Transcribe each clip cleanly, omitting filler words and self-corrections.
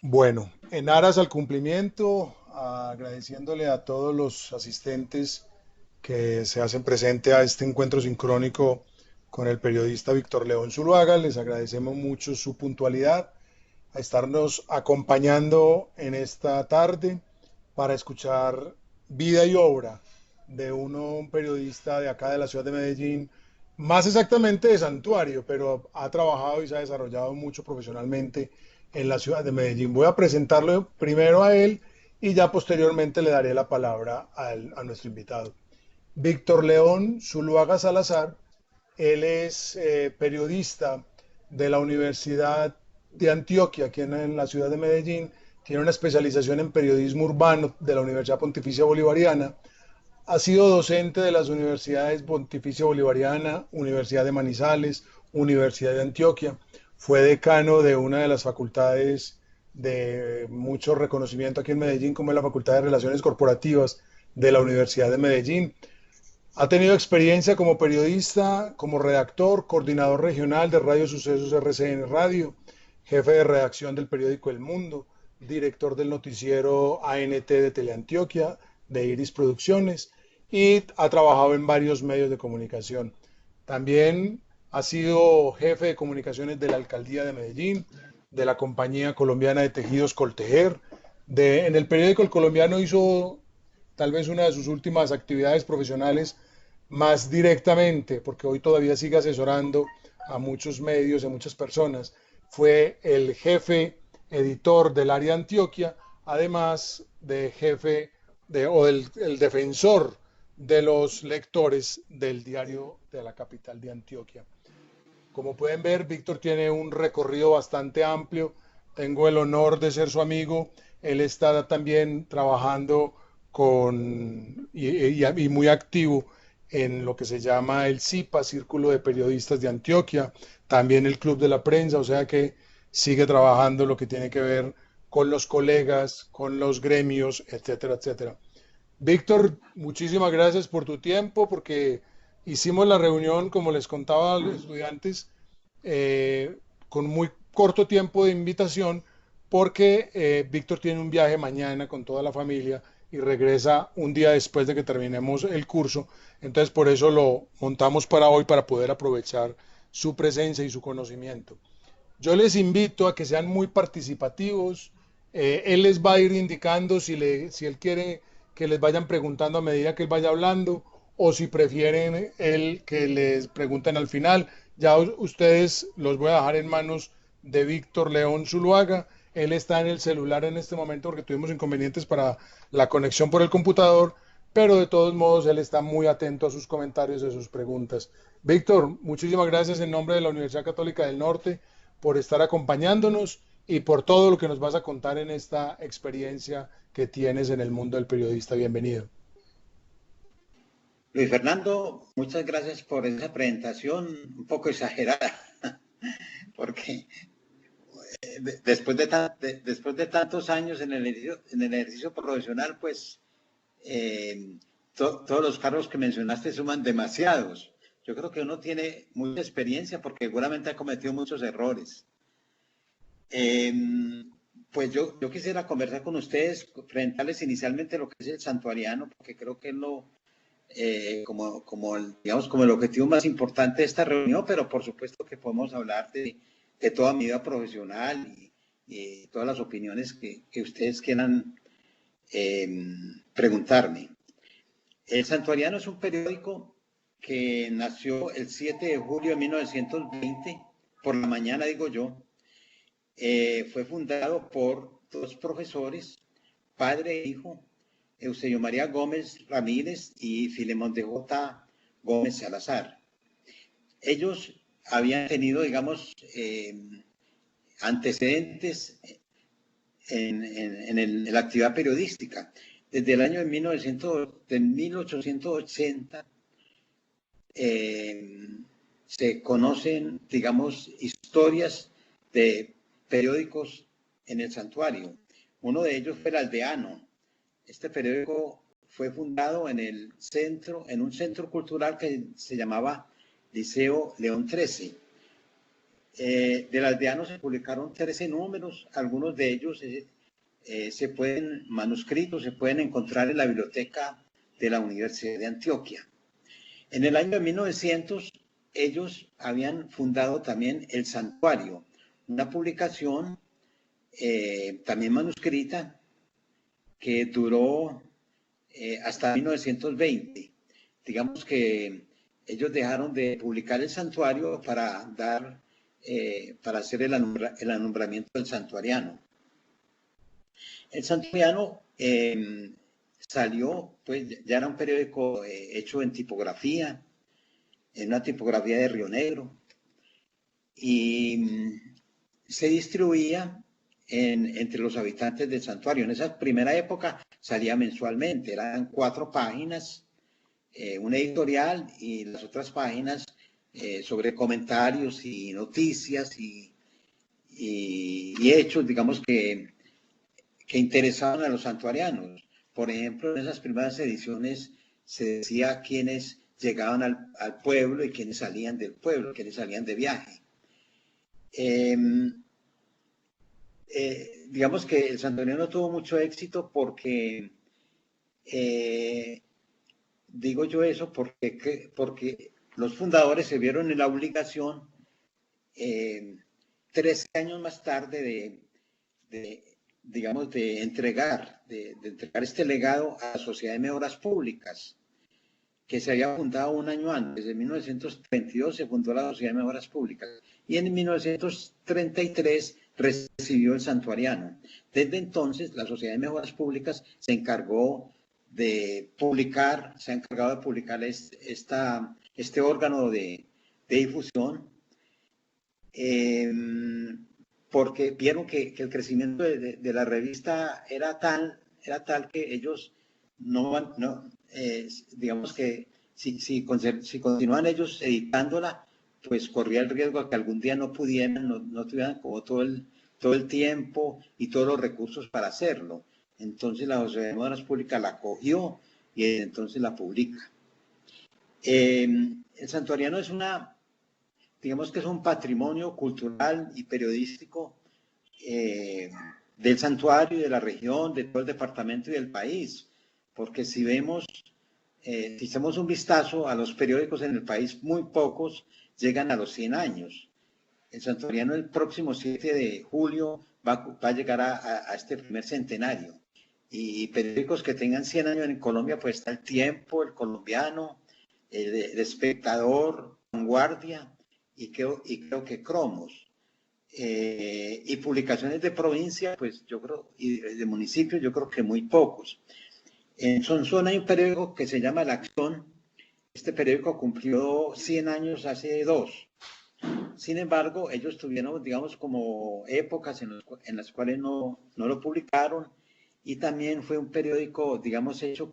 Bueno, en aras al cumplimiento, agradeciéndole a todos los asistentes que se hacen presente a este encuentro sincrónico con el periodista Víctor León Zuluaga, les agradecemos mucho su puntualidad a estarnos acompañando en esta tarde para escuchar vida y obra de un periodista de acá de la ciudad de Medellín, más exactamente de Santuario, pero ha trabajado y se ha desarrollado mucho profesionalmente en la ciudad de Medellín. Voy a presentarlo primero a él y ya posteriormente le daré la palabra a nuestro invitado. Víctor León Zuluaga Salazar, él es periodista de la Universidad de Antioquia, aquí en la ciudad de Medellín. Tiene una especialización en periodismo urbano de la Universidad Pontificia Bolivariana. Ha sido docente de las universidades Pontificia Bolivariana, Universidad de Manizales, Universidad de Antioquia. Fue decano de una de las facultades de mucho reconocimiento aquí en Medellín, como es la Facultad de Relaciones Corporativas de la Universidad de Medellín. Ha tenido experiencia como periodista, como redactor, coordinador regional de Radio Sucesos RCN Radio, jefe de redacción del periódico El Mundo, director del noticiero ANT de Teleantioquia, de Iris Producciones, y ha trabajado en varios medios de comunicación. También ha sido jefe de comunicaciones de la Alcaldía de Medellín, de la Compañía Colombiana de Tejidos Coltejer. En el periódico El Colombiano hizo tal vez una de sus últimas actividades profesionales más directamente, porque hoy todavía sigue asesorando a muchos medios, a muchas personas. Fue el jefe editor del área de Antioquia, además de jefe o el defensor de los lectores del diario de la capital de Antioquia. Como pueden ver, Víctor tiene un recorrido bastante amplio. Tengo el honor de ser su amigo. Él está también trabajando y muy activo en lo que se llama el CIPA, Círculo de Periodistas de Antioquia, también el Club de la Prensa, o sea que sigue trabajando lo que tiene que ver con los colegas, con los gremios, etcétera, etcétera. Víctor, muchísimas gracias por tu tiempo, porque hicimos la reunión, como les contaba a los estudiantes, con muy corto tiempo de invitación, porque Víctor tiene un viaje mañana con toda la familia y regresa un día después de que terminemos el curso. Entonces, por eso lo montamos para hoy, para poder aprovechar su presencia y su conocimiento. Yo les invito a que sean muy participativos. Él les va a ir indicando si él quiere que les vayan preguntando a medida que él vaya hablando o si prefieren él que les pregunten al final. Ya ustedes los voy a dejar en manos de Víctor León Zuluaga. Él está en el celular en este momento porque tuvimos inconvenientes para la conexión por el computador, pero de todos modos él está muy atento a sus comentarios y a sus preguntas. Víctor, muchísimas gracias en nombre de la Universidad Católica del Norte por estar acompañándonos y por todo lo que nos vas a contar en esta experiencia que tienes en el mundo del periodista. Bienvenido. Luis Fernando, muchas gracias por esa presentación un poco exagerada, porque después de tantos años en el ejercicio profesional, pues todos los cargos que mencionaste suman demasiados. Yo creo que uno tiene mucha experiencia porque seguramente ha cometido muchos errores. Eh, pues yo quisiera conversar con ustedes, presentarles inicialmente lo que es el santuariano, porque creo que es lo, digamos, como el objetivo más importante de esta reunión, pero por supuesto que podemos hablar de toda mi vida profesional y todas las opiniones que ustedes quieran preguntarme. El Santuariano es un periódico que nació el 7 de julio de 1920, por la mañana digo yo. Fue fundado por dos profesores, padre e hijo, Eusebio María Gómez Ramírez y Filemón de J. Gómez Salazar. Ellos habían tenido, digamos, antecedentes en la actividad periodística. Desde el año de 1880 se conocen, digamos, historias de periódicos en el santuario. Uno de ellos fue el Aldeano. Este periódico fue fundado en un centro cultural que se llamaba Liceo León XIII. Del aldeano se publicaron 13 números, algunos de ellos manuscritos, se pueden encontrar en la biblioteca de la Universidad de Antioquia. En el año de 1900, ellos habían fundado también El Santuario, una publicación también manuscrita que duró hasta 1920. Digamos que ellos dejaron de publicar El Santuario para hacer el alumbramiento del santuariano. El santuariano salió, pues ya era un periódico hecho en tipografía, en una tipografía de Río Negro, y se distribuía entre los habitantes del santuario. En esa primera época salía mensualmente, eran 4 páginas, una editorial y las otras páginas sobre comentarios y noticias y hechos, digamos, que interesaban a los santuarianos. Por ejemplo, en esas primeras ediciones se decía quiénes llegaban al pueblo y quiénes salían del pueblo, quiénes salían de viaje. Digamos que el santuariano tuvo mucho éxito porque, digo yo eso, porque los fundadores se vieron en la obligación, 13 años más tarde, digamos, de entregar este legado a la Sociedad de Mejoras Públicas, que se había fundado un año antes. En 1932 se fundó la Sociedad de Mejoras Públicas y en 1933 recibió el santuariano. Desde entonces, la Sociedad de Mejoras Públicas se ha encargado de publicar este órgano de difusión, porque vieron que el crecimiento de la revista era tal que ellos digamos que si continúan ellos editándola, pues corría el riesgo de que algún día no pudieran, no tuvieran como todo el tiempo y todos los recursos para hacerlo. Entonces la Sociedad de Mejoras Públicas la cogió y entonces la publica. El santuariano digamos que es un patrimonio cultural y periodístico del santuario y de la región, de todo el departamento y del país, porque si hacemos un vistazo a los periódicos en el país, muy pocos llegan a los 100 años. El santuariano el próximo 7 de julio va a llegar a este primer centenario. Y periódicos que tengan 100 años en Colombia, pues está El Tiempo, El Colombiano, El Espectador, Vanguardia y creo que Cromos. Y publicaciones de provincia, pues yo creo, y de municipios, yo creo que muy pocos. En Sonsón hay un periódico que se llama La Acción. Este periódico cumplió 100 años hace 2. Sin embargo, ellos tuvieron, digamos, como épocas en las cuales no lo publicaron, y también fue un periódico, digamos, hecho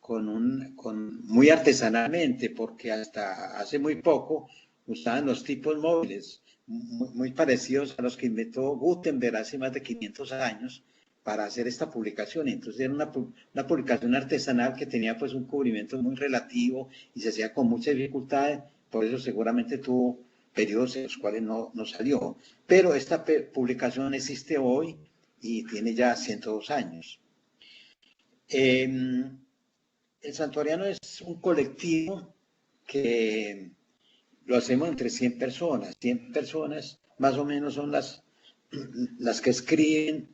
muy artesanalmente, porque hasta hace muy poco usaban los tipos móviles, muy parecidos a los que inventó Gutenberg hace más de 500 años para hacer esta publicación. Entonces era una publicación artesanal que tenía pues un cubrimiento muy relativo y se hacía con mucha dificultad, por eso seguramente tuvo periodos en los cuales no salió. Pero esta publicación existe hoy y tiene ya 102 años. El santuariano es un colectivo que lo hacemos entre 100 personas. 100 personas más o menos son las que escriben,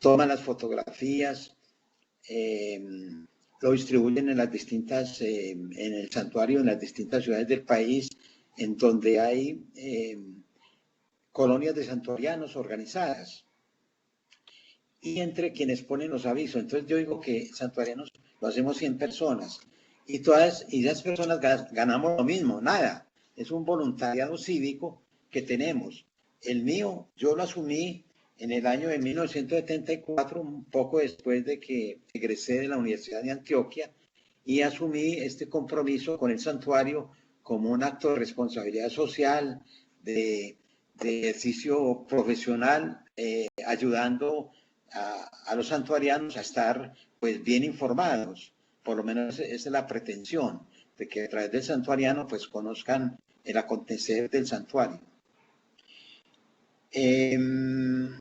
toman las fotografías, lo distribuyen en el santuario, en las distintas ciudades del país, en donde hay colonias de santuarianos organizadas, y entre quienes ponen los avisos. Entonces yo digo que santuarianos lo hacemos 100 personas, y esas personas ganamos lo mismo, nada. Es un voluntariado cívico que tenemos. El mío, yo lo asumí en el año de 1974, un poco después de que egresé de la Universidad de Antioquia, y asumí este compromiso con el santuario como un acto de responsabilidad social, de ejercicio profesional, ayudando a los santuarianos a estar pues bien informados. Por lo menos esa es la pretensión, de que a través del santuariano pues conozcan el acontecer del santuario. El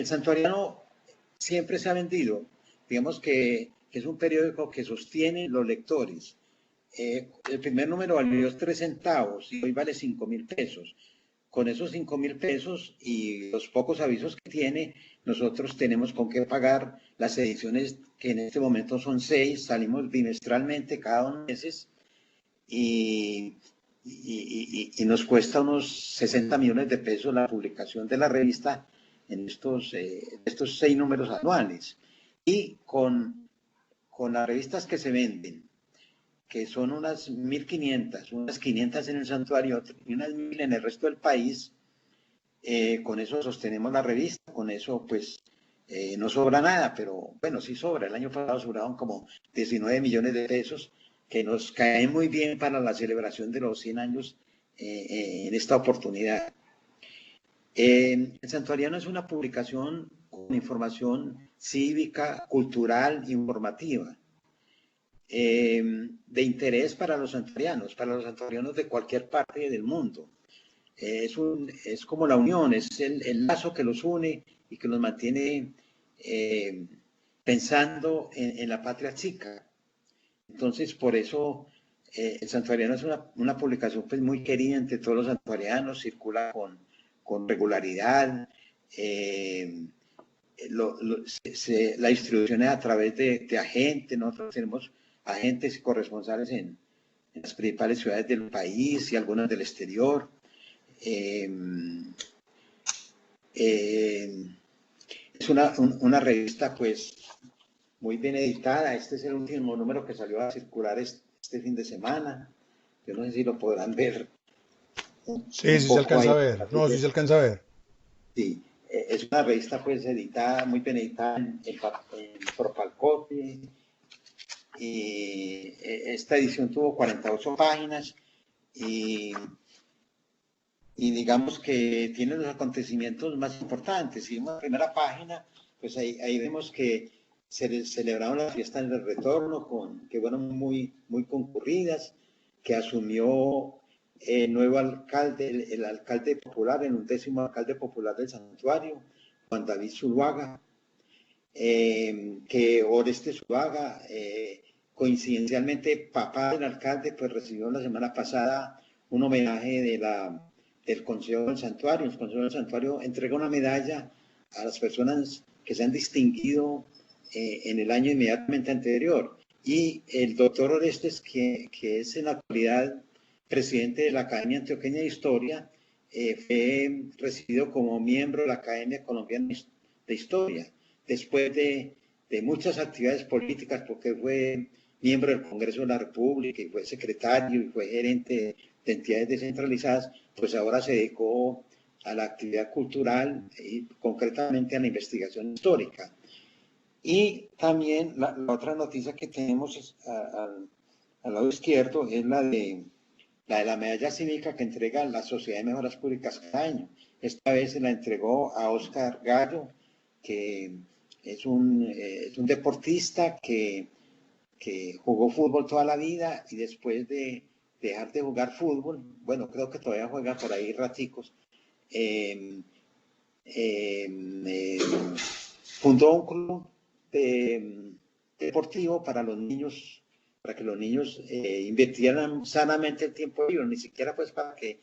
Santuariano siempre se ha vendido, digamos que es un periódico que sostiene los lectores. El primer número valió 3 centavos y hoy vale 5.000 pesos. Con esos 5.000 pesos y los pocos avisos que tiene, nosotros tenemos con qué pagar las ediciones que en este momento son 6, salimos bimestralmente cada 2 meses y, y nos cuesta unos 60 millones de pesos la publicación de la revista en estos 6 números anuales. Y con las revistas que se venden, que son unas 1.500, unas 500 en el santuario y unas 1.000 en el resto del país, con eso sostenemos la revista, con eso pues no sobra nada, pero bueno, sí sobra. El año pasado sobraron como 19 millones de pesos, que nos caen muy bien para la celebración de los 100 años en esta oportunidad. El Santuariano es una publicación con información cívica, cultural, informativa. De interés para los santuarianos de cualquier parte del mundo. Es como la unión, es el lazo que los une y que los mantiene pensando en la patria chica. Entonces, por eso el Santuariano es una publicación pues, muy querida entre todos los santuarianos, circula con regularidad. La distribución es a través de agentes. Nosotros tenemos agentes y corresponsales en las principales ciudades del país y algunas del exterior. Es una revista pues muy bien editada. Este es el último número que salió a circular este fin de semana. Yo no sé si lo podrán ver Sí, un sí se poco alcanza ahí. a ver. No, sí se alcanza a ver. Sí, es una revista pues editada, muy bien editada en Propalcote. Y esta edición tuvo 48 páginas y digamos que tiene los acontecimientos más importantes. Si vemos la primera página, pues ahí vemos que se celebraron las fiestas del retorno, que fueron muy, muy concurridas, que asumió el nuevo alcalde, el alcalde popular, el 11º alcalde popular del santuario, Juan David Zuluaga, que Oreste Zuluaga, coincidencialmente papá del alcalde, pues recibió la semana pasada un homenaje del Consejo del Santuario. El Consejo del Santuario entrega una medalla a las personas que se han distinguido en el año inmediatamente anterior. Y el doctor Orestes, que es en la actualidad presidente de la Academia Antioqueña de Historia, fue recibido como miembro de la Academia Colombiana de Historia, después de muchas actividades políticas, porque fue miembro del Congreso de la República y fue secretario y fue gerente de entidades descentralizadas, pues ahora se dedicó a la actividad cultural y concretamente a la investigación histórica. Y también la otra noticia que tenemos al lado izquierdo es la de la medalla cívica que entrega la Sociedad de Mejoras Públicas cada año. Esta vez se la entregó a Oscar Gallo, que es un deportista que jugó fútbol toda la vida y después de dejar de jugar fútbol, bueno, creo que todavía juega por ahí raticos, fundó un club deportivo para los niños, para que los niños invirtieran sanamente el tiempo libre, ni siquiera pues para que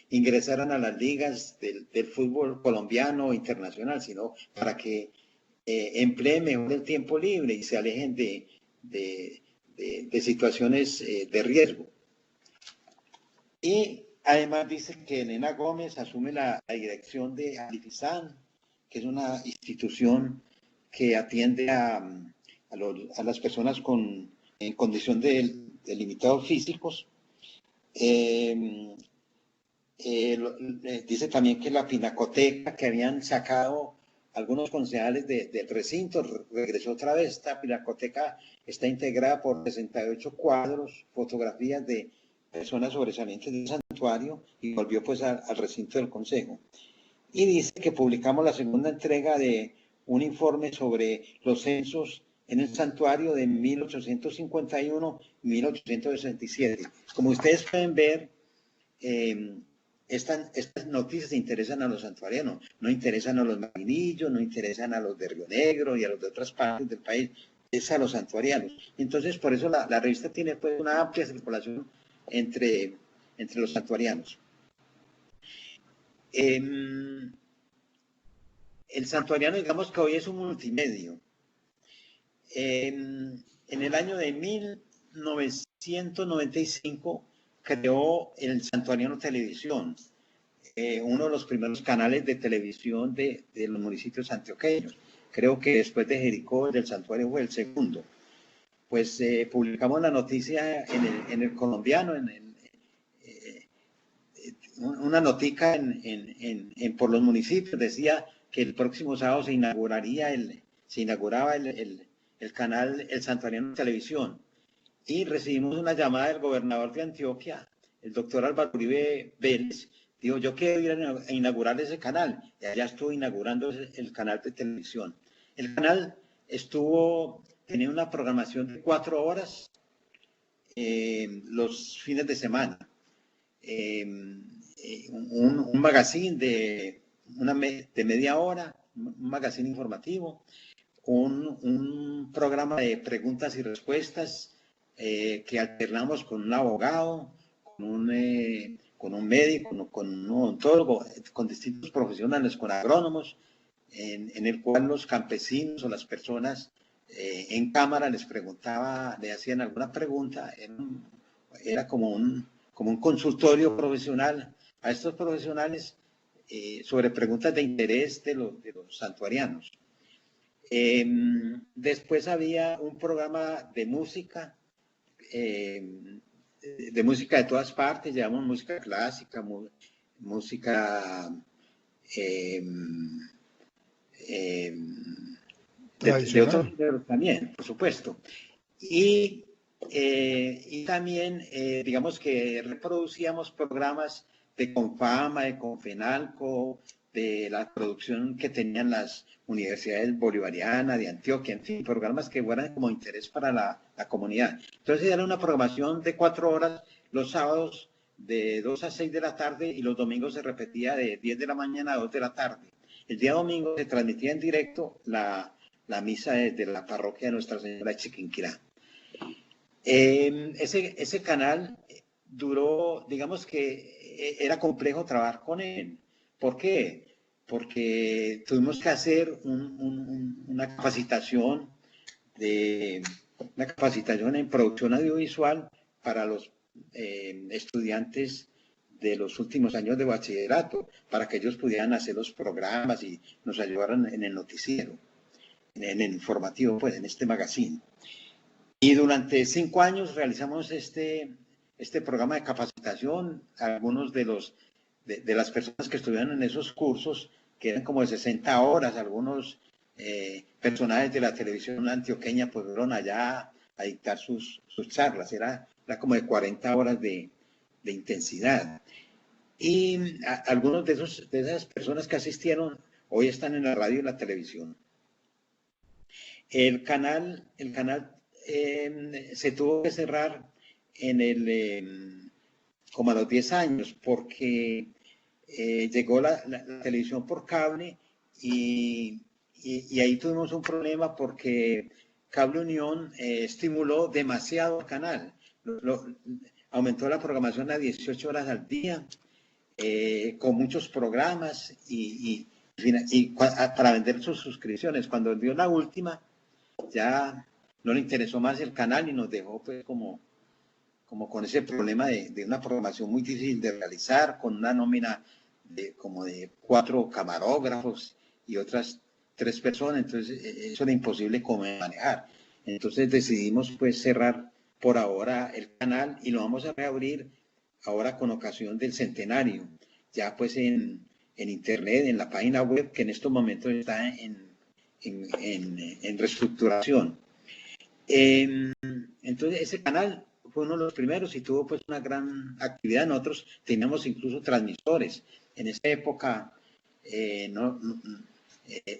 ingresaran a las ligas del fútbol colombiano o internacional, sino para que empleen mejor el tiempo libre y se alejen de situaciones de riesgo. Y además dice que Elena Gómez asume la dirección de Alifisan, que es una institución que atiende a las personas en condición de limitados físicos. Dice también que la pinacoteca que habían sacado algunos concejales del recinto regresó otra vez. Esta pinacoteca está integrada por 68 cuadros, fotografías de personas sobresalientes del santuario y volvió pues al recinto del consejo. Y dice que publicamos la segunda entrega de un informe sobre los censos en el santuario de 1851 y 1867. Como ustedes pueden ver, estas noticias interesan a los santuarianos, no interesan a los marinillos, no interesan a los de Río Negro y a los de otras partes del país, es a los santuarianos. Entonces, por eso la revista tiene pues una amplia circulación entre los santuarianos. El santuariano, digamos que hoy es un multimedio. En el año de 1995 creó el Santuariano Televisión, uno de los primeros canales de televisión de los municipios antioqueños. Creo que después de Jericó, el del Santuario fue el segundo. Pues publicamos la noticia en el Colombiano, una notica por los municipios, decía que el próximo sábado se inauguraba el canal El Santuariano Televisión, y recibimos una llamada del gobernador de Antioquia, el doctor Álvaro Uribe Vélez. Dijo, yo quiero ir a inaugurar ese canal, y allá estuvo inaugurando el canal de televisión. El canal tenía una programación de 4 horas los fines de semana. Un magazine de media hora, un magazine informativo, un programa de preguntas y respuestas que alternamos con un abogado, con un médico, con un odontólogo, con distintos profesionales, con agrónomos, en el cual los campesinos o las personas en cámara les hacían alguna pregunta. Era como un consultorio profesional a estos profesionales sobre preguntas de interés de los santuarianos. Después había un programa de música de todas partes, llevamos música clásica, música de otros géneros también, por supuesto. Y también, digamos que reproducíamos programas de Confama, de Confenalco, de la producción que tenían las universidades bolivarianas de Antioquia, en fin, programas que fueran como interés para la comunidad. Entonces era una programación de 4 horas los sábados de 2 a 6 de la tarde, y los domingos se repetía de 10 de la mañana a 2 de la tarde. El día domingo se transmitía en directo la misa de la parroquia de Nuestra Señora de Chiquinquirá. Ese canal duró, digamos que era complejo trabajar con él. ¿Por qué? Porque tuvimos que hacer una capacitación en producción audiovisual para los estudiantes de los últimos años de bachillerato, para que ellos pudieran hacer los programas y nos ayudaran en el noticiero, en el informativo, pues en este magazine. Y durante 5 años realizamos este programa de capacitación. Algunos de las personas que estuvieron en esos cursos, que eran como de 60 horas, algunos personajes de la televisión antioqueña pues fueron allá a dictar sus charlas. Era como de 40 horas de intensidad. Y algunos de esas personas que asistieron hoy están en la radio y la televisión. El canal se tuvo que cerrar como a los 10 años, porque llegó la televisión por cable, y ahí tuvimos un problema porque Cable Unión estimuló demasiado el canal. Aumentó la programación a 18 horas al día, con muchos programas y para vender sus suscripciones. Cuando envió la última, ya no le interesó más el canal y nos dejó pues como con ese problema de una programación muy difícil de realizar, con una nómina de 4 camarógrafos y otras 3 personas. Entonces eso era imposible como manejar. Entonces decidimos pues cerrar por ahora el canal, y lo vamos a reabrir ahora con ocasión del centenario, ya pues en internet, en la página web, que en estos momentos está en reestructuración. Entonces ese canal fue uno de los primeros y tuvo pues una gran actividad. Nosotros teníamos incluso transmisores. En esa época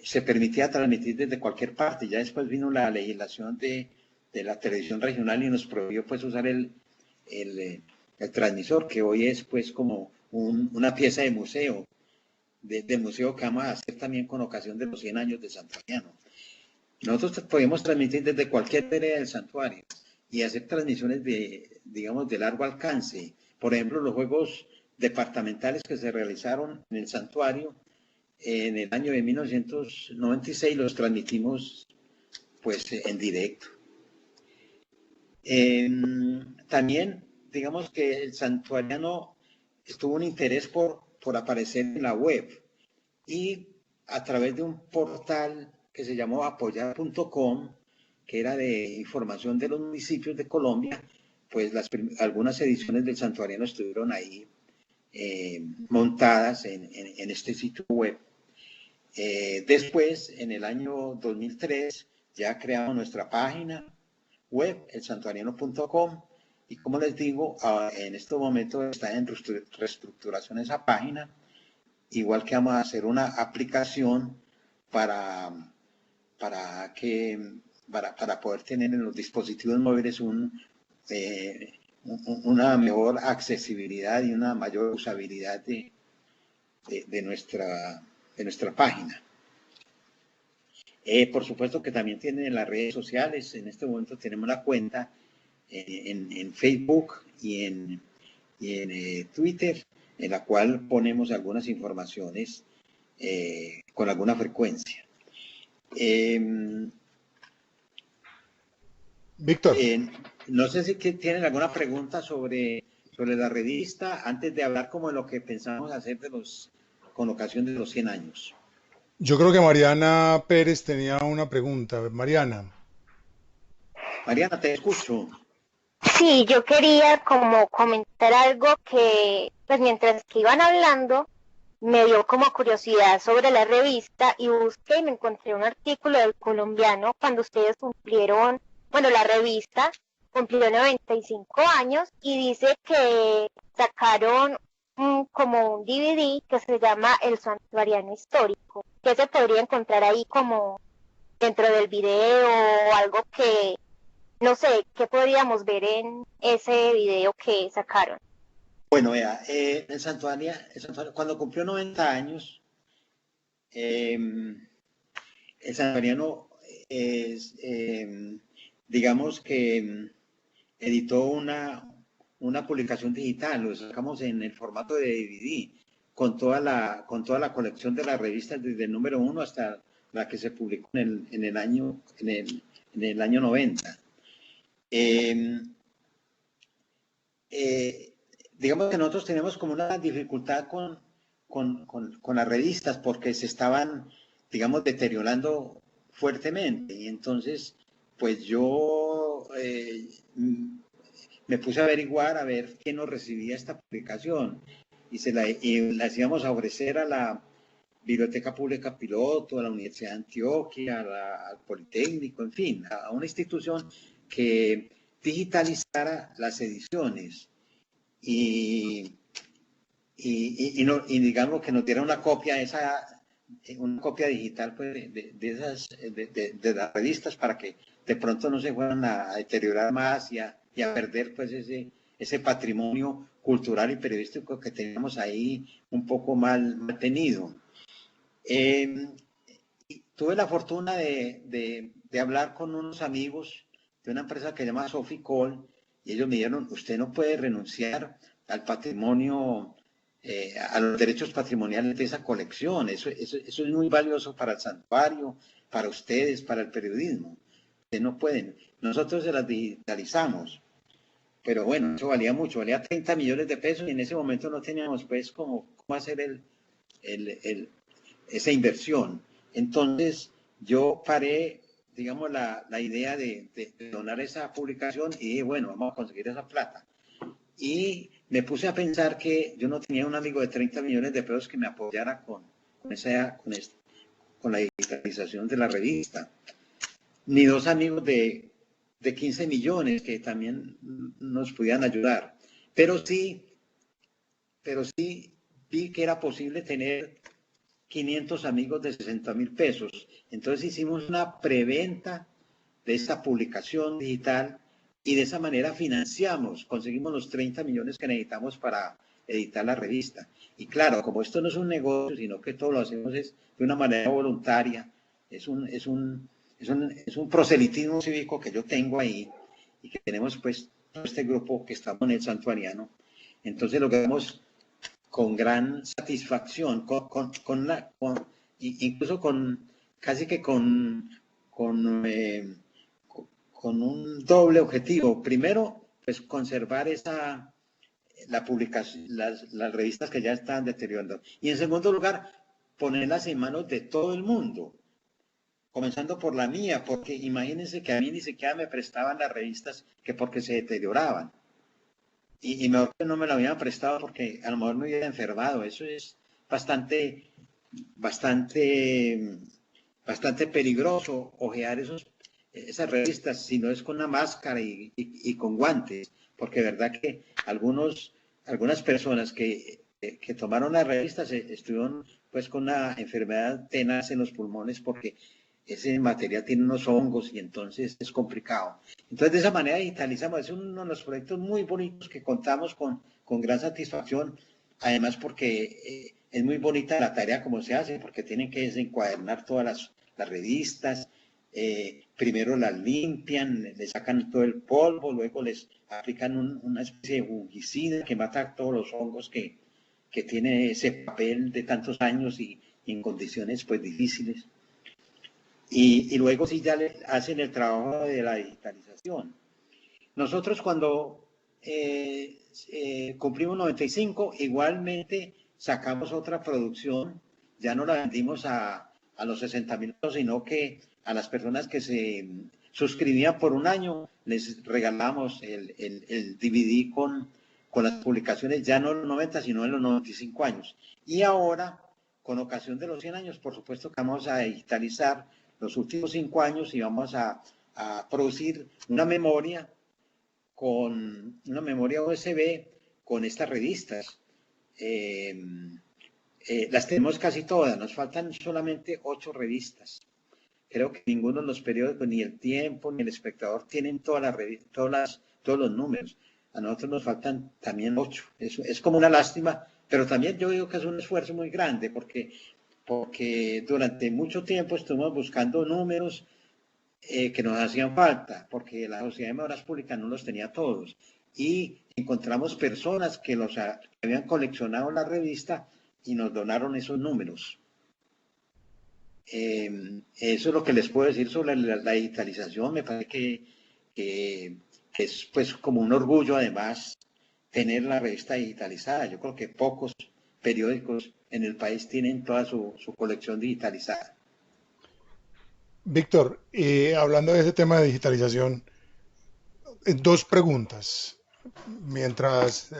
se permitía transmitir desde cualquier parte. Ya después vino la legislación de la televisión regional y nos prohibió pues usar el transmisor, que hoy es pues como una pieza de museo, del museo que vamos a hacer también con ocasión de los 100 años de Santuariano. Nosotros podemos transmitir desde cualquier vereda del santuario y hacer transmisiones digamos, de largo alcance. Por ejemplo, los juegos departamentales que se realizaron en el santuario en el año de 1996 los transmitimos pues en directo. También, digamos que el santuariano tuvo un interés por aparecer en la web y a través de un portal que se llamó apoyar.com, que era de información de los municipios de Colombia, pues algunas ediciones del santuariano estuvieron ahí montadas en este sitio web. Después, en el año 2003, ya creamos nuestra página web, elsantuariano.com, y como les digo, en este momento está en reestructuración esa página, igual que vamos a hacer una aplicación para poder tener en los dispositivos móviles una mejor accesibilidad y una mayor usabilidad de nuestra página. Por supuesto que también tienen en las redes sociales. En este momento tenemos una cuenta en Facebook y en Twitter, en la cual ponemos algunas informaciones con alguna frecuencia. Víctor. No sé si tienen alguna pregunta sobre la revista antes de hablar como de lo que pensamos hacer con ocasión de los 100 años. Yo creo que Mariana Pérez tenía una pregunta. Mariana, te escucho. Sí, yo quería como comentar algo que, pues mientras que iban hablando, me dio como curiosidad sobre la revista y busqué y me encontré un artículo del Colombiano cuando ustedes cumplieron, bueno, la revista cumplió 95 años y dice que sacaron como un DVD que se llama El Santuariano Histórico, que se podría encontrar ahí como dentro del video o algo que, no sé, ¿qué podríamos ver en ese video que sacaron? Bueno, vea, el santuario, cuando cumplió 90 años, el santuariano digamos que editó una publicación digital, lo sacamos en el formato de DVD, con toda la colección de las revistas desde el número 1 hasta la que se publicó en el año 90. Digamos que nosotros tenemos como una dificultad con las revistas porque se estaban, digamos, deteriorando fuertemente. Y entonces, pues yo me puse a averiguar a ver quién nos recibía esta publicación y las íbamos a ofrecer a la Biblioteca Pública Piloto, a la Universidad de Antioquia, al Politécnico, en fin, a una institución que digitalizara las ediciones y digamos que nos diera una copia digital pues, de las revistas para que de pronto no se fueran a deteriorar más y a perder pues ese patrimonio cultural y periodístico que teníamos ahí un poco mal tenido. Tuve la fortuna de hablar con unos amigos de una empresa que se llama Soficol y ellos me dijeron, usted no puede renunciar al patrimonio, a los derechos patrimoniales de esa colección. Eso es muy valioso para el santuario, para ustedes, para el periodismo. Ustedes no pueden. Nosotros se las digitalizamos. Pero bueno, eso valía mucho, valía 30 millones de pesos y en ese momento no teníamos pues cómo hacer esa inversión. Entonces yo paré, digamos, la idea de donar esa publicación y dije, bueno, vamos a conseguir esa plata. Y me puse a pensar que yo no tenía un amigo de 30 millones de pesos que me apoyara con la digitalización de la revista, ni dos amigos de 15 millones que también nos pudieran ayudar. Pero sí vi que era posible tener 500 amigos de 60,000 pesos. Entonces hicimos una preventa de esta publicación digital y de esa manera conseguimos los 30 millones que necesitamos para editar la revista. Y claro, como esto no es un negocio, sino que todo lo hacemos es de una manera voluntaria, es un proselitismo cívico que yo tengo ahí y que tenemos pues este grupo que estamos en el Santuariano. Entonces lo que vemos con gran satisfacción, incluso casi que con un doble objetivo. Primero, pues conservar la publicación, las revistas que ya están deteriorando. Y en segundo lugar, ponerlas en manos de todo el mundo, comenzando por la mía, porque imagínense que a mí ni siquiera me prestaban las revistas que porque se deterioraban. Y mejor que no me lo habían prestado porque a lo mejor me hubiera enfermado. Eso es bastante peligroso ojear esas revistas si no es con una máscara y con guantes, porque de verdad que algunas personas que tomaron las revistas estuvieron pues con una enfermedad tenaz en los pulmones porque ese material tiene unos hongos y entonces es complicado. Entonces de esa manera digitalizamos, es uno de los proyectos muy bonitos que contamos con gran satisfacción, además porque es muy bonita la tarea como se hace, porque tienen que desencuadernar todas las revistas, primero las limpian, le sacan todo el polvo, luego les aplican una especie de fungicida que mata todos los hongos que tiene ese papel de tantos años y en condiciones pues difíciles. Y luego sí ya le hacen el trabajo de la digitalización. Nosotros cuando cumplimos 95, igualmente sacamos otra producción, ya no la vendimos a los 60.000, sino que a las personas que se suscribían por un año, les regalamos el DVD con las publicaciones, ya no en los 90, sino en los 95 años. Y ahora, con ocasión de los 100 años, por supuesto que vamos a digitalizar los últimos 5 años y vamos a producir una memoria USB con estas revistas. Las tenemos casi todas, nos faltan solamente 8 revistas. Creo que ninguno de los periódicos, ni El Tiempo, ni El Espectador, tienen todos los números. A nosotros nos faltan también 8. Es como una lástima, pero también yo digo que es un esfuerzo muy grande, porque durante mucho tiempo estuvimos buscando números que nos hacían falta, porque la Sociedad de Memoras Públicas no los tenía todos. Y encontramos personas que habían coleccionado la revista y nos donaron esos números. Eso es lo que les puedo decir sobre la digitalización. Me parece que es pues como un orgullo además tener la revista digitalizada. Yo creo que pocos periódicos en el país tienen toda su colección digitalizada. Víctor, hablando de ese tema de digitalización, dos preguntas. Mientras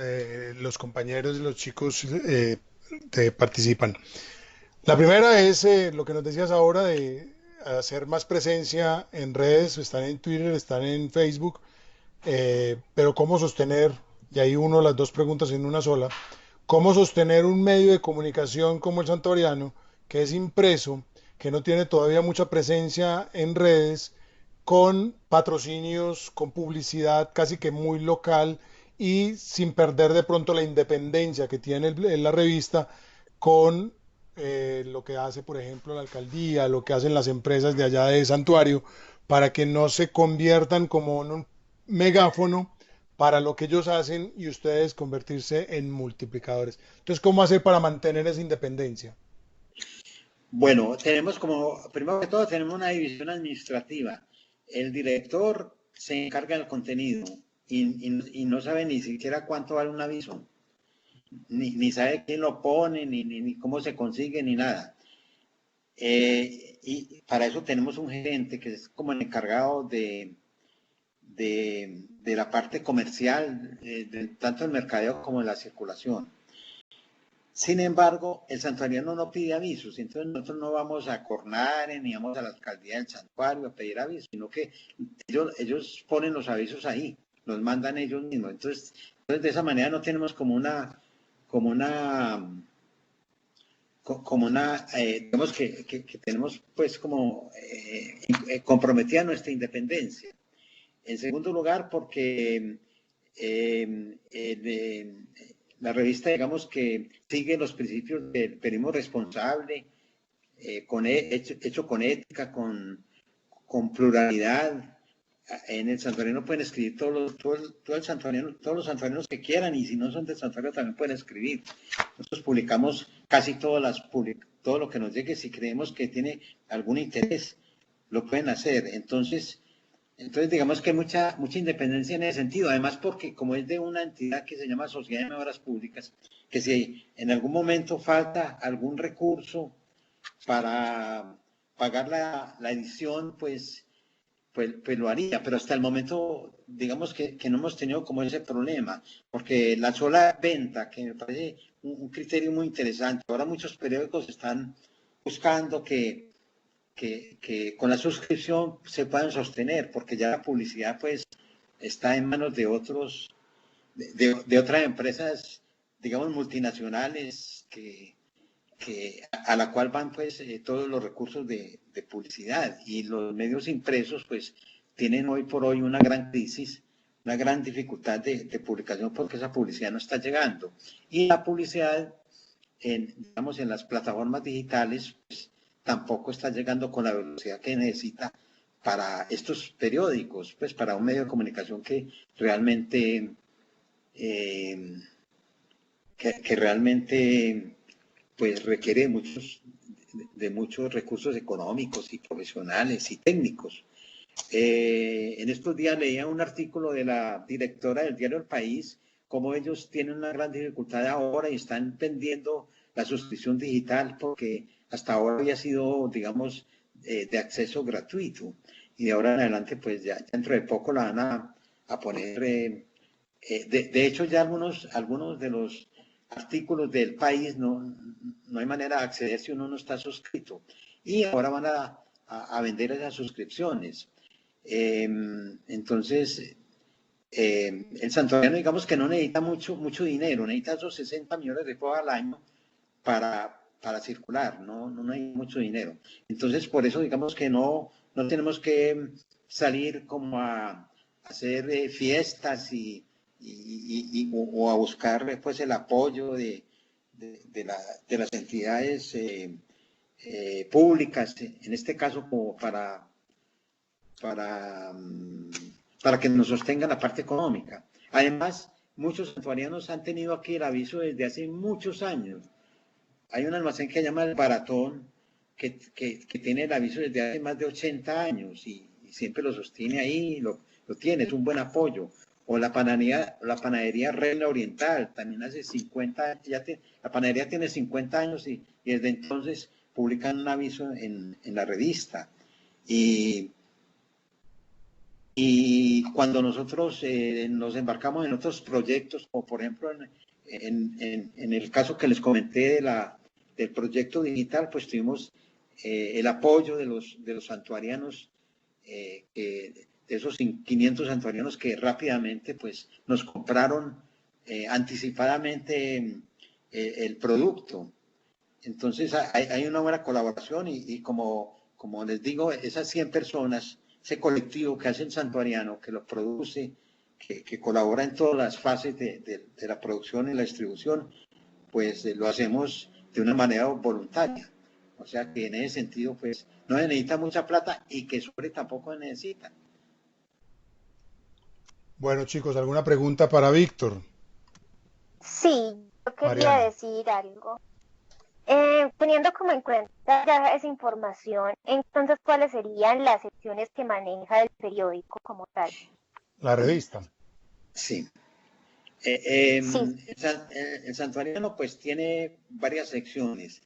los compañeros y los chicos te participan. La primera es lo que nos decías ahora de hacer más presencia en redes, están en Twitter, están en Facebook, pero cómo sostener, y ahí uno las dos preguntas en una sola, cómo sostener un medio de comunicación como el Santuariano, que es impreso, que no tiene todavía mucha presencia en redes, con patrocinios, con publicidad casi que muy local y sin perder de pronto la independencia que tiene la revista con lo que hace, por ejemplo, la alcaldía, lo que hacen las empresas de allá de Santuario, para que no se conviertan como en un megáfono para lo que ellos hacen y ustedes convertirse en multiplicadores. Entonces, ¿cómo hacer para mantener esa independencia? Bueno, primero que todo, tenemos una división administrativa. El director se encarga del contenido y no sabe ni siquiera cuánto vale un aviso, ni sabe quién lo pone, ni cómo se consigue, ni nada. Y para eso tenemos un gerente que es como el encargado de la parte comercial, tanto el mercadeo como de la circulación. Sin embargo, el santuariano no pide avisos, entonces nosotros no vamos a Cornare ni vamos a la alcaldía del santuario a pedir avisos, sino que ellos ponen los avisos ahí, los mandan ellos mismos. Entonces de esa manera no tenemos digamos que tenemos pues como comprometida nuestra independencia. En segundo lugar, porque la revista, digamos que sigue los principios del periodismo responsable, hecho con ética, con pluralidad. En el santuario pueden escribir todo el santuario, todos los santuarianos que quieran, y si no son del santuario también pueden escribir. Nosotros publicamos casi todo lo que nos llegue. Si creemos que tiene algún interés, lo pueden hacer. Entonces digamos que hay mucha independencia en ese sentido. Además, porque como es de una entidad que se llama Sociedad de Memoras Públicas, que si en algún momento falta algún recurso para pagar la edición, pues lo haría, pero hasta el momento, digamos que no hemos tenido como ese problema, porque la sola venta, que me parece un criterio muy interesante, ahora muchos periódicos están buscando que con la suscripción se puedan sostener, porque ya la publicidad pues está en manos de otras empresas, digamos, multinacionales, a la cual van pues todos los recursos de publicidad, y los medios impresos pues tienen hoy por hoy una gran crisis, una gran dificultad de publicación, porque esa publicidad no está llegando, y la publicidad digamos, en las plataformas digitales pues tampoco está llegando con la velocidad que necesita para estos periódicos, pues para un medio de comunicación que realmente pues requiere de muchos recursos económicos y profesionales y técnicos. En estos días leía un artículo de la directora del diario El País, cómo ellos tienen una gran dificultad ahora y están vendiendo la suscripción digital, porque hasta ahora había sido, digamos, de acceso gratuito, y de ahora en adelante pues ya dentro de poco la van a poner. De hecho, ya algunos de los artículos del País no hay manera de acceder si uno no está suscrito, y ahora van a vender esas suscripciones. Entonces, el santuariano, digamos que no necesita mucho dinero, necesita esos 60 millones de pesos al año para circular, no hay mucho dinero. Entonces, por eso, digamos que no tenemos que salir como a hacer fiestas o a buscar pues el apoyo de las entidades públicas, en este caso como para que nos sostenga la parte económica. Además, muchos santuarianos han tenido aquí el aviso desde hace muchos años. Hay un almacén que se llama El Baratón, que tiene el aviso desde hace más de 80 años y siempre lo sostiene ahí, lo tiene, es un buen apoyo. O la panadería Reina Oriental, también hace 50, la panadería tiene 50 años y desde entonces publican un aviso en la revista. Y cuando nosotros nos embarcamos en otros proyectos, como por ejemplo en el caso que les comenté del proyecto digital, pues tuvimos el apoyo de los santuarianos, de esos 500 santuarianos que rápidamente pues nos compraron anticipadamente el producto. Entonces hay una buena colaboración y como les digo, esas 100 personas, ese colectivo que hace el santuariano, que lo produce, que colabora en todas las fases de la producción y la distribución, pues lo hacemos de una manera voluntaria. O sea que en ese sentido, pues no se necesita mucha plata y que sobre tampoco se necesita. Bueno, chicos, ¿alguna pregunta para Víctor? Sí, yo quería Mariana. decir algo. Teniendo como en cuenta ya esa información, entonces, ¿cuáles serían las secciones que maneja el periódico como tal? La revista. Sí. Sí, El santuariano pues tiene varias secciones.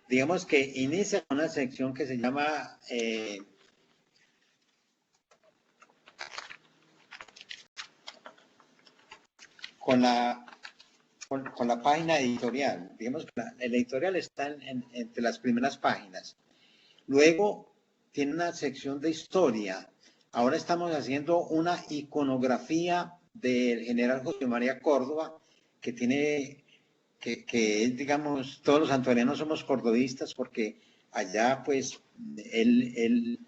Digamos que inicia con una sección que se llama con la página editorial. Digamos que el editorial está entre las primeras páginas. Luego tiene una sección de historia. Ahora estamos haciendo una iconografía del general José María Córdoba, que tiene, que es, digamos, todos los santuarianos somos cordobistas, porque allá pues él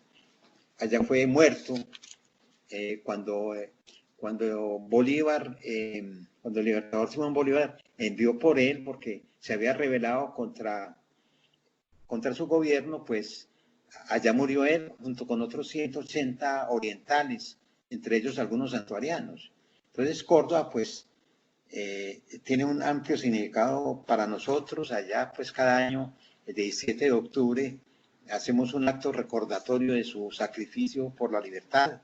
allá fue muerto cuando cuando Bolívar, cuando el libertador Simón Bolívar envió por él porque se había rebelado contra su gobierno, pues allá murió él junto con otros 180 orientales, entre ellos algunos santuarianos. Entonces Córdoba pues tiene un amplio significado para nosotros. Allá pues cada año, el 17 de octubre, hacemos un acto recordatorio de su sacrificio por la libertad.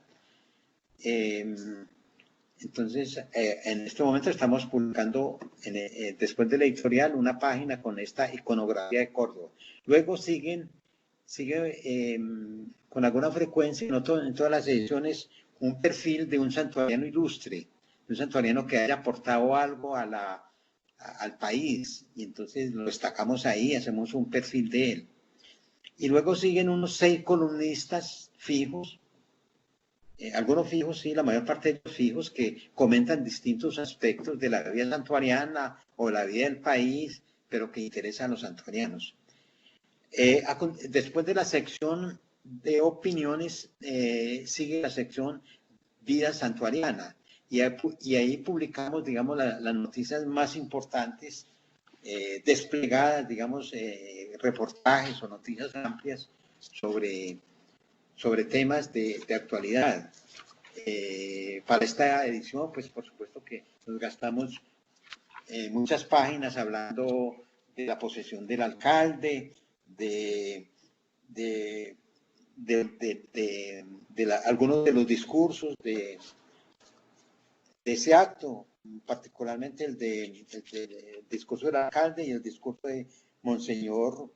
Entonces, en este momento estamos publicando, después de la editorial, una página con esta iconografía de Córdoba. Luego sigue con alguna frecuencia en todas las ediciones un perfil de un santuariano ilustre, un santuariano que haya aportado algo al país, y entonces lo destacamos ahí, hacemos un perfil de él. Y luego siguen unos 6 columnistas fijos, algunos fijos, sí, la mayor parte de ellos fijos, que comentan distintos aspectos de la vida santuariana o la vida del país, pero que interesan a los santuarianos. Después de la sección de opiniones, sigue la sección vida santuariana, y ahí publicamos, digamos, las noticias más importantes, desplegadas, digamos, reportajes o noticias amplias sobre temas de actualidad. Para esta edición, pues por supuesto que nos gastamos muchas páginas hablando de la posesión del alcalde, algunos de los discursos de ese acto, particularmente el del discurso del alcalde y el discurso de Monseñor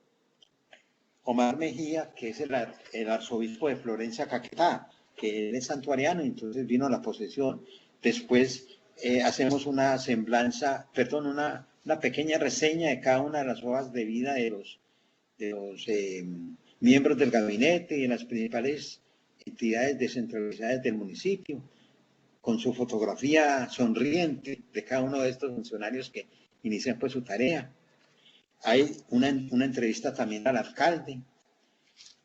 Omar Mejía, que es el arzobispo de Florencia, Caquetá, que él es santuariano, entonces vino a la posesión. Después hacemos una semblanza, perdón, una pequeña reseña de cada una de las hojas de vida de los miembros del gabinete y de las principales entidades descentralizadas del municipio, con su fotografía sonriente de cada uno de estos funcionarios que inician pues su tarea. Hay una entrevista también al alcalde.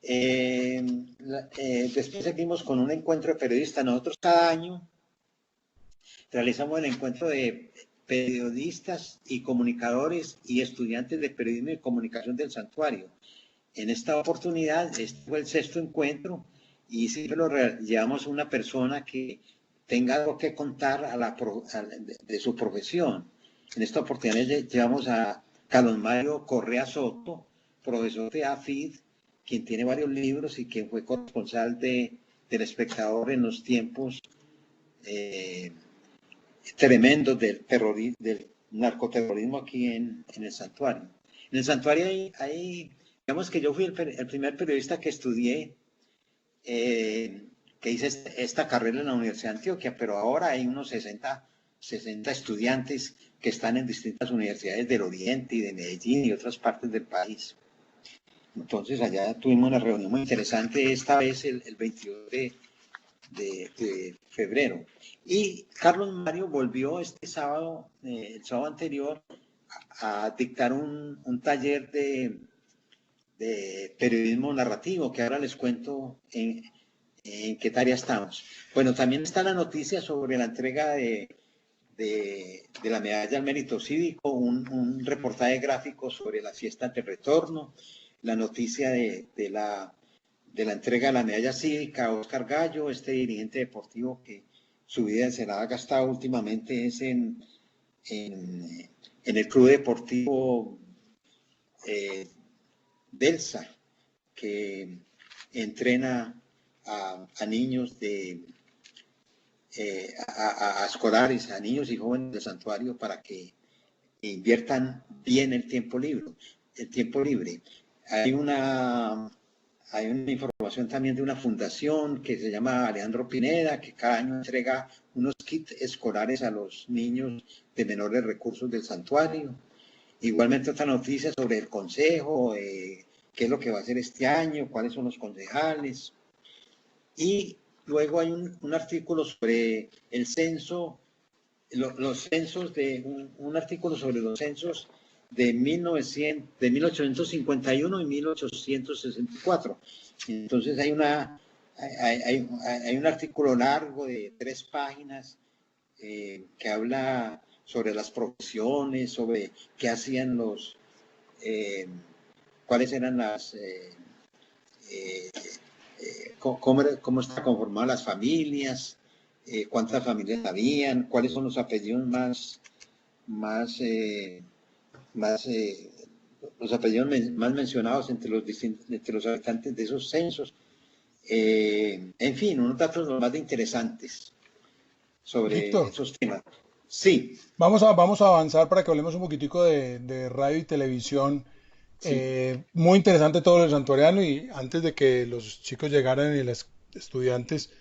Después seguimos con un encuentro de periodistas. Nosotros cada año realizamos el encuentro de periodistas y comunicadores y estudiantes de periodismo y comunicación del santuario. En esta oportunidad, este fue el 6º encuentro, y siempre lo llevamos a una persona que tenga algo que contar de su profesión. En esta oportunidad llevamos a Carlos Mario Correa Soto, profesor de AFID, quien tiene varios libros y quien fue corresponsal del Espectador en los tiempos tremendos del narcoterrorismo aquí en el santuario. En el santuario hay digamos que yo fui el primer periodista que estudié, que hice esta carrera en la Universidad de Antioquia, pero ahora hay unos 60 estudiantes que están en distintas universidades del Oriente y de Medellín y otras partes del país. Entonces allá tuvimos una reunión muy interesante, esta vez el 22 de febrero. Y Carlos Mario volvió este sábado, el sábado anterior, a dictar un taller de periodismo narrativo, que ahora les cuento en qué tarea estamos. Bueno, también está la noticia sobre la entrega de la medalla al mérito cívico, un reportaje gráfico sobre las fiestas de retorno, la noticia de la entrega de la medalla cívica a Oscar Gallo, este dirigente deportivo que su vida se la ha gastado últimamente es en el Club Deportivo Delsa, que entrena a niños a escolares, a niños y jóvenes del santuario para que inviertan bien el tiempo libre. Hay una información también de una fundación que se llama Alejandro Pineda, que cada año entrega unos kits escolares a los niños de menores recursos del santuario. Igualmente otra noticia sobre el consejo, qué es lo que va a hacer este año, cuáles son los concejales. Y luego hay un artículo sobre el censo, un artículo sobre los censos de 1851 y 1864. Entonces hay un artículo largo de 3 páginas que habla sobre las profesiones, sobre qué hacían cuáles eran cómo está conformadas las familias, cuántas familias habían, cuáles son los apellidos más, más los apellidos más mencionados entre los habitantes de esos censos. En fin, unos datos más interesantes sobre Víctor, esos temas. Sí, vamos a avanzar para que hablemos un poquitico de radio y televisión. sí, Muy interesante todo el santuariano y antes de que los chicos llegaran y los estudiantes,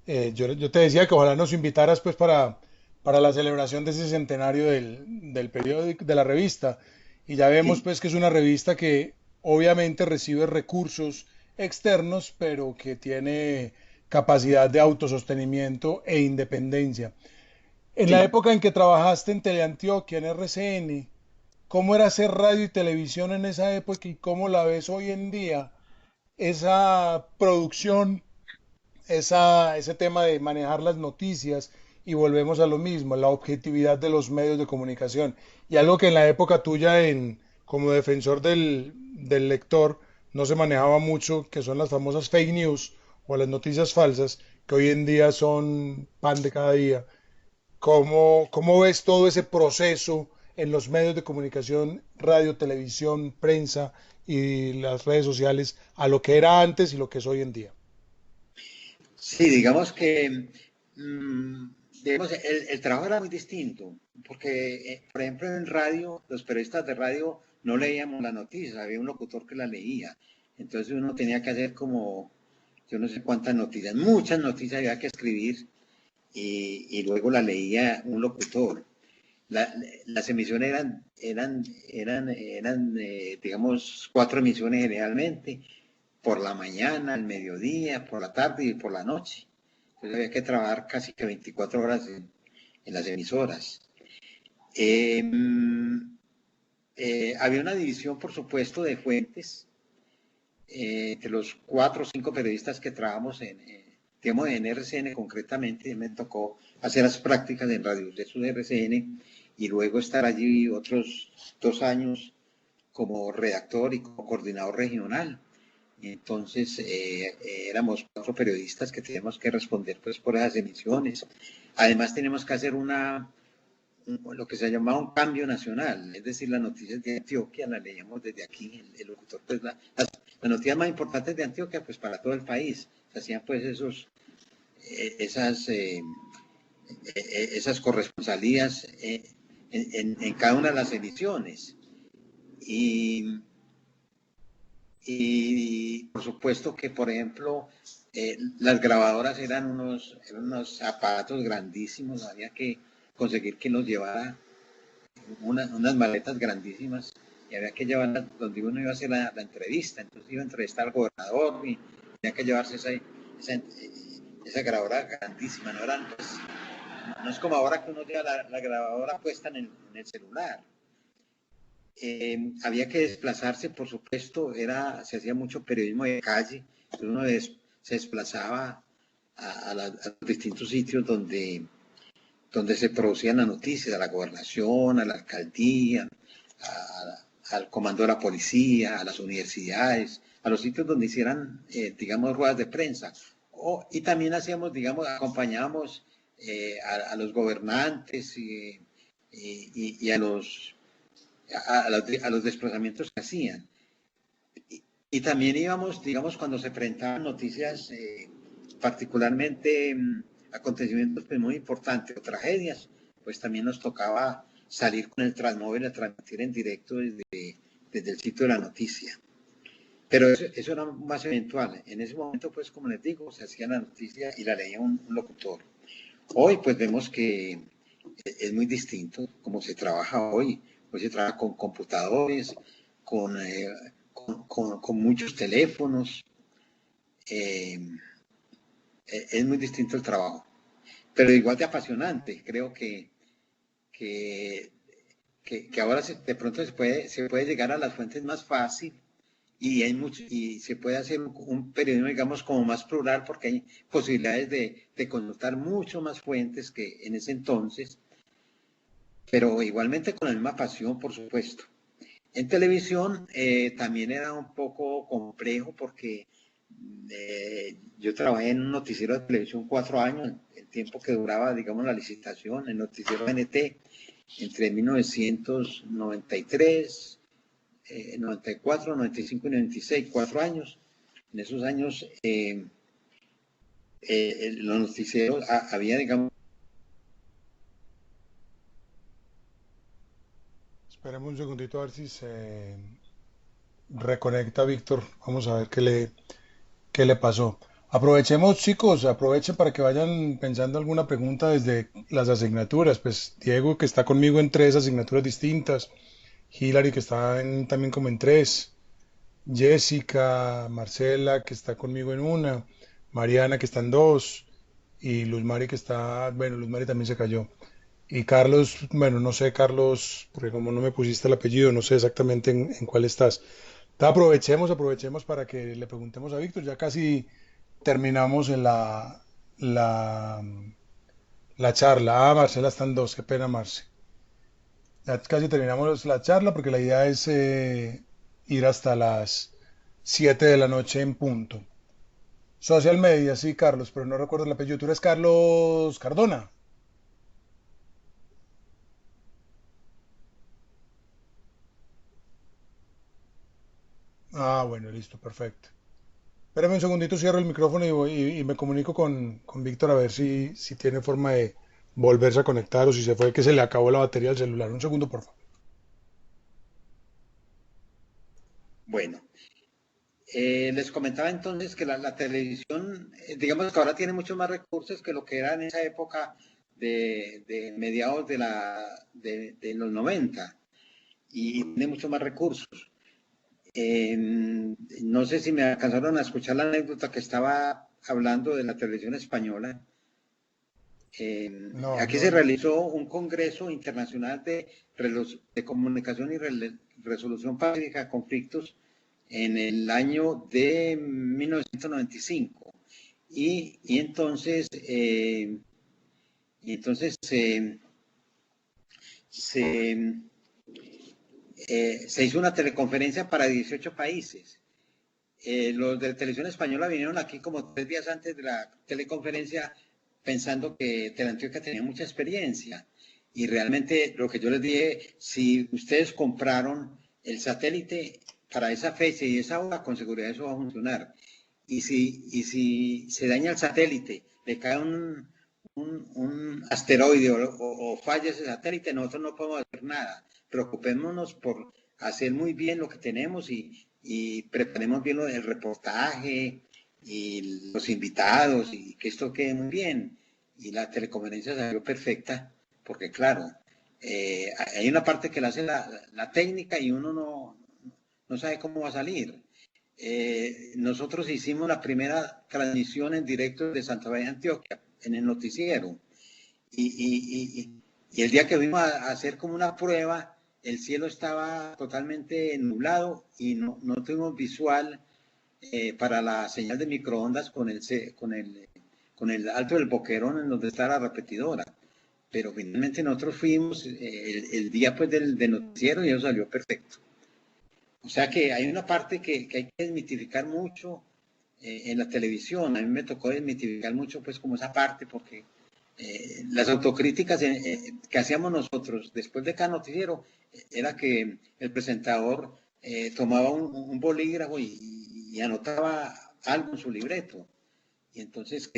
yo te decía que ojalá nos invitaras pues para la celebración de ese centenario del periódico, de la revista. Y ya vemos sí, pues que es una revista que obviamente recibe recursos externos, pero que tiene capacidad de autosostenimiento e independencia. En la sí. época en que trabajaste en Teleantioquia, en RCN, ¿cómo era hacer radio y televisión en esa época y cómo la ves hoy en día? Esa producción, ese tema de manejar las noticias y volvemos a lo mismo, la objetividad de los medios de comunicación. Y algo que en la época tuya como defensor del lector no se manejaba mucho, que son las famosas fake news o las noticias falsas, que hoy en día son pan de cada día. ¿Cómo ves todo ese proceso en los medios de comunicación, radio, televisión, prensa y las redes sociales a lo que era antes y lo que es hoy en día? Sí, digamos que digamos, el trabajo era muy distinto, porque, por ejemplo, en radio, los periodistas de radio no leíamos las noticias, había un locutor que las leía. Entonces uno tenía que hacer como, yo no sé cuántas noticias, muchas noticias había que escribir y luego la leía un locutor. Las emisiones eran digamos, 4 emisiones generalmente, por la mañana, al mediodía, por la tarde y por la noche. Entonces había que trabajar casi que 24 horas en las emisoras. Eh, Había una división, por supuesto, de fuentes entre los 4 o 5 periodistas que trabajamos digamos, en RCN concretamente. Me tocó hacer las prácticas en Radio de RCN y luego estar allí otros 2 años como redactor y como coordinador regional. Entonces éramos 4 periodistas que teníamos que responder pues por esas emisiones. Además tenemos que hacer lo que se llamaba un cambio nacional, es decir, las noticias de Antioquia las leíamos desde aquí, el locutor, pues las noticias más importantes de Antioquia, pues para todo el país, se hacían pues esas corresponsalías en cada una de las emisiones. Y, y por supuesto que, por ejemplo, las grabadoras eran unos aparatos grandísimos, había que conseguir que nos llevara unas maletas grandísimas y había que llevarlas donde uno iba a hacer la entrevista. Entonces iba a entrevistar al gobernador y tenía que llevarse esa grabadora grandísima. No es como ahora que uno lleva la grabadora puesta en el celular. Había que desplazarse, por supuesto, se hacía mucho periodismo de calle, entonces uno se desplazaba a los distintos sitios donde se producían las noticias, a la gobernación, a la alcaldía, al comando de la policía, a las universidades, a los sitios donde hicieran, digamos, ruedas de prensa. Y también hacíamos, digamos, acompañábamos a los gobernantes y a los desplazamientos que hacían. Y también íbamos, digamos, cuando se presentaban noticias, particularmente acontecimientos pues, muy importantes o tragedias, pues también nos tocaba salir con el Transmóvil a transmitir en directo desde el sitio de la noticia. Pero eso era más eventual. En ese momento, pues como les digo, se hacía la noticia y la leía un locutor. Hoy pues vemos que es muy distinto como se trabaja hoy. Hoy se trabaja con computadores, con muchos teléfonos. Eh, es muy distinto el trabajo, pero igual de apasionante. Creo que ahora de pronto se puede llegar a las fuentes más fácil y hay mucho, y se puede hacer un periodismo, digamos, como más plural, porque hay posibilidades de consultar mucho más fuentes que en ese entonces, pero igualmente con la misma pasión, por supuesto. En televisión también era un poco complejo porque yo trabajé en un noticiero de televisión 4 años, el tiempo que duraba, digamos, la licitación, el noticiero NT, entre 1993, 94, 95 y 96, 4 años. En esos años los noticieros había, digamos. Esperemos un segundito a ver si se reconecta Víctor. Vamos a ver qué le pasó. Aprovechemos, chicos, aprovechen para que vayan pensando alguna pregunta desde las asignaturas. Pues Diego, que está conmigo en 3 asignaturas distintas. Hilary, que está también como en 3. Jessica, Marcela, que está conmigo en una. Mariana, que está en 2. Y Luz Mari, que está, bueno, Luz Mari también se cayó. Y Carlos, bueno, no sé, Carlos, porque como no me pusiste el apellido, no sé exactamente en cuál estás. Aprovechemos para que le preguntemos a Víctor. Ya casi terminamos en la, la charla. Ah, Marcela está en 2, qué pena, Marce. Ya casi terminamos la charla porque la idea es ir hasta las 7 de la noche en punto. Social media, sí, Carlos, pero no recuerdo el apellido. ¿Tú eres Carlos Cardona? Ah, bueno, listo, perfecto. Espérame un segundito, cierro el micrófono y me comunico con Víctor a ver si tiene forma de volverse a conectar o si se fue que se le acabó la batería del celular. Un segundo, por favor. Bueno, les comentaba entonces que la televisión, digamos que ahora tiene muchos más recursos que lo que era en esa época de mediados de los 90 y tiene muchos más recursos. No sé si me alcanzaron a escuchar la anécdota que estaba hablando de la televisión española. No, Aquí no, se realizó un congreso internacional de comunicación y resolución pacífica de conflictos en el año de 1995. Y entonces, se, se hizo una teleconferencia para 18 países. Los de Televisión Española vinieron aquí como 3 días antes de la teleconferencia pensando que Teleantioquia tenía mucha experiencia. Y realmente lo que yo les dije, si ustedes compraron el satélite para esa fecha y esa hora, con seguridad eso va a funcionar. Y si se daña el satélite, le cae un asteroide o falla ese satélite, nosotros no podemos hacer nada. Preocupémonos por hacer muy bien lo que tenemos y preparemos bien el reportaje y los invitados y que esto quede muy bien. Y la teleconferencia salió perfecta porque claro, hay una parte que la hace la técnica y uno no sabe cómo va a salir. Nosotros hicimos la primera transmisión en directo de Santa Fe de Antioquia en el noticiero y el día que fuimos a hacer como una prueba, el cielo estaba totalmente nublado y no tuvimos visual para la señal de microondas con el alto del boquerón en donde está la repetidora. Pero finalmente nosotros fuimos el día pues del noticiero y eso salió perfecto. O sea que hay una parte que hay que desmitificar mucho en la televisión. A mí me tocó desmitificar mucho pues como esa parte porque las autocríticas que hacíamos nosotros después de cada noticiero era que el presentador tomaba un bolígrafo y anotaba algo en su libreto. Y entonces